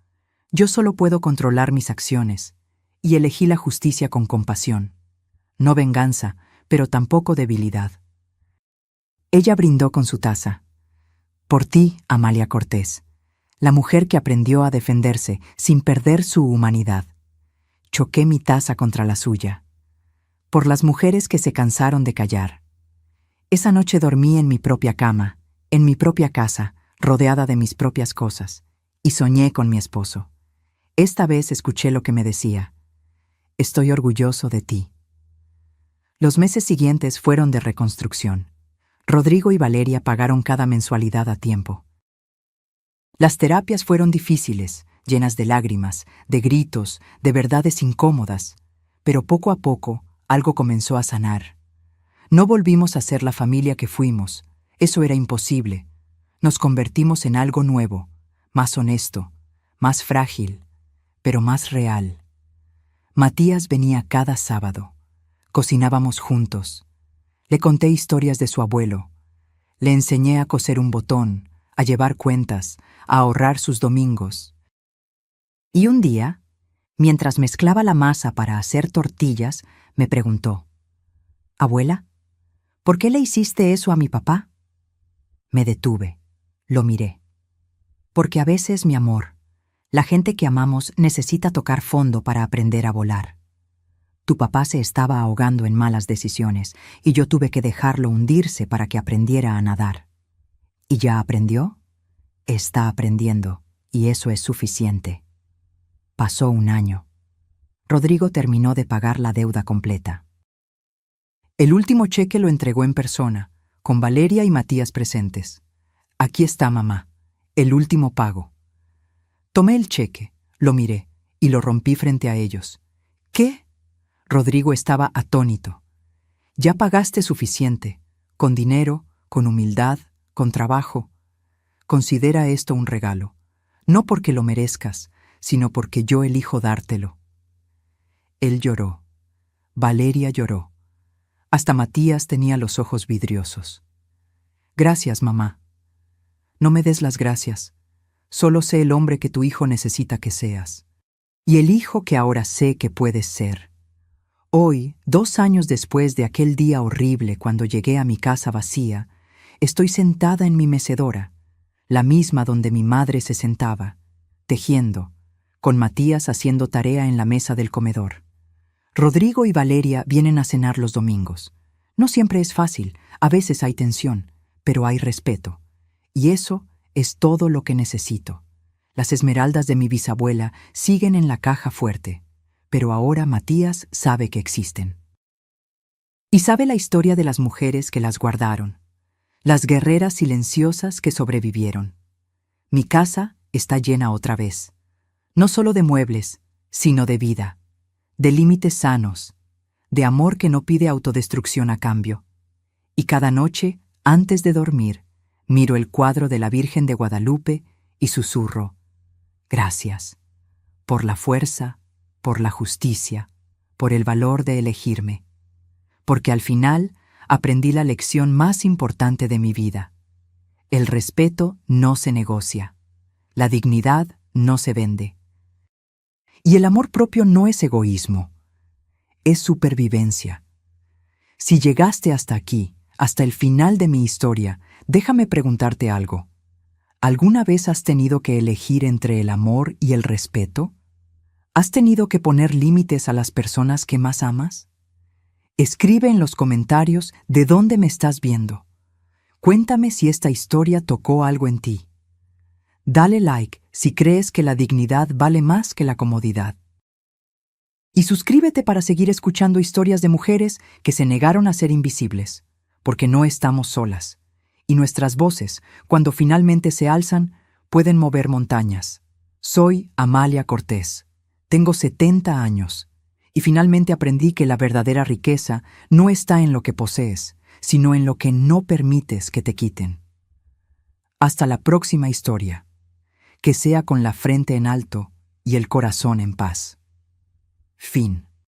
Yo solo puedo controlar mis acciones, y elegí la justicia con compasión. No venganza, pero tampoco debilidad. Ella brindó con su taza. Por ti, Amalia Cortés, la mujer que aprendió a defenderse sin perder su humanidad. Choqué mi taza contra la suya. Por las mujeres que se cansaron de callar. Esa noche dormí en mi propia cama, en mi propia casa, rodeada de mis propias cosas, y soñé con mi esposo. Esta vez escuché lo que me decía: estoy orgulloso de ti. Los meses siguientes fueron de reconstrucción. Rodrigo y Valeria pagaron cada mensualidad a tiempo. Las terapias fueron difíciles, llenas de lágrimas, de gritos, de verdades incómodas, pero poco a poco algo comenzó a sanar. No volvimos a ser la familia que fuimos. Eso era imposible. Nos convertimos en algo nuevo, más honesto, más frágil, pero más real. Matías venía cada sábado. Cocinábamos juntos. Le conté historias de su abuelo. Le enseñé a coser un botón, a llevar cuentas, a ahorrar sus domingos. Y un día, mientras mezclaba la masa para hacer tortillas, me preguntó: «Abuela, ¿por qué le hiciste eso a mi papá?» Me detuve, lo miré. Porque a veces, mi amor, la gente que amamos necesita tocar fondo para aprender a volar. Tu papá se estaba ahogando en malas decisiones y yo tuve que dejarlo hundirse para que aprendiera a nadar. ¿Y ya aprendió? Está aprendiendo, y eso es suficiente. Pasó un año. Rodrigo terminó de pagar la deuda completa. El último cheque lo entregó en persona, con Valeria y Matías presentes. Aquí está, mamá, el último pago. Tomé el cheque, lo miré y lo rompí frente a ellos. ¿Qué? Rodrigo estaba atónito. Ya pagaste suficiente, con dinero, con humildad, con trabajo. Considera esto un regalo, no porque lo merezcas, sino porque yo elijo dártelo. Él lloró. Valeria lloró. Hasta Matías tenía los ojos vidriosos. Gracias, mamá. No me des las gracias. Solo sé el hombre que tu hijo necesita que seas. Y el hijo que ahora sé que puedes ser. Hoy, 2 años después de aquel día horrible cuando llegué a mi casa vacía, estoy sentada en mi mecedora, la misma donde mi madre se sentaba, tejiendo, con Matías haciendo tarea en la mesa del comedor. Rodrigo y Valeria vienen a cenar los domingos. No siempre es fácil, A veces hay tensión, pero hay respeto. Y eso es todo lo que necesito. Las esmeraldas de mi bisabuela siguen en la caja fuerte, pero ahora Matías sabe que existen. Y sabe la historia de las mujeres que las guardaron, las guerreras silenciosas que sobrevivieron. Mi casa está llena otra vez, no solo de muebles, sino de vida, de límites sanos, de amor que no pide autodestrucción a cambio. Y cada noche, antes de dormir, miro el cuadro de la Virgen de Guadalupe y susurro: gracias, por la fuerza, por la justicia, por el valor de elegirme, porque al final aprendí la lección más importante de mi vida. El respeto no se negocia, la dignidad no se vende. Y el amor propio no es egoísmo, es supervivencia. Si llegaste hasta aquí, hasta el final de mi historia, déjame preguntarte algo. ¿Alguna vez has tenido que elegir entre el amor y el respeto? ¿Has tenido que poner límites a las personas que más amas? Escribe en los comentarios de dónde me estás viendo. Cuéntame si esta historia tocó algo en ti. Dale like si crees que la dignidad vale más que la comodidad. Y suscríbete para seguir escuchando historias de mujeres que se negaron a ser invisibles, porque no estamos solas. Y nuestras voces, cuando finalmente se alzan, pueden mover montañas. Soy Amalia Cortés. Tengo 70 años. Y finalmente aprendí que la verdadera riqueza no está en lo que posees, sino en lo que no permites que te quiten. Hasta la próxima historia. Que sea con la frente en alto y el corazón en paz. Fin.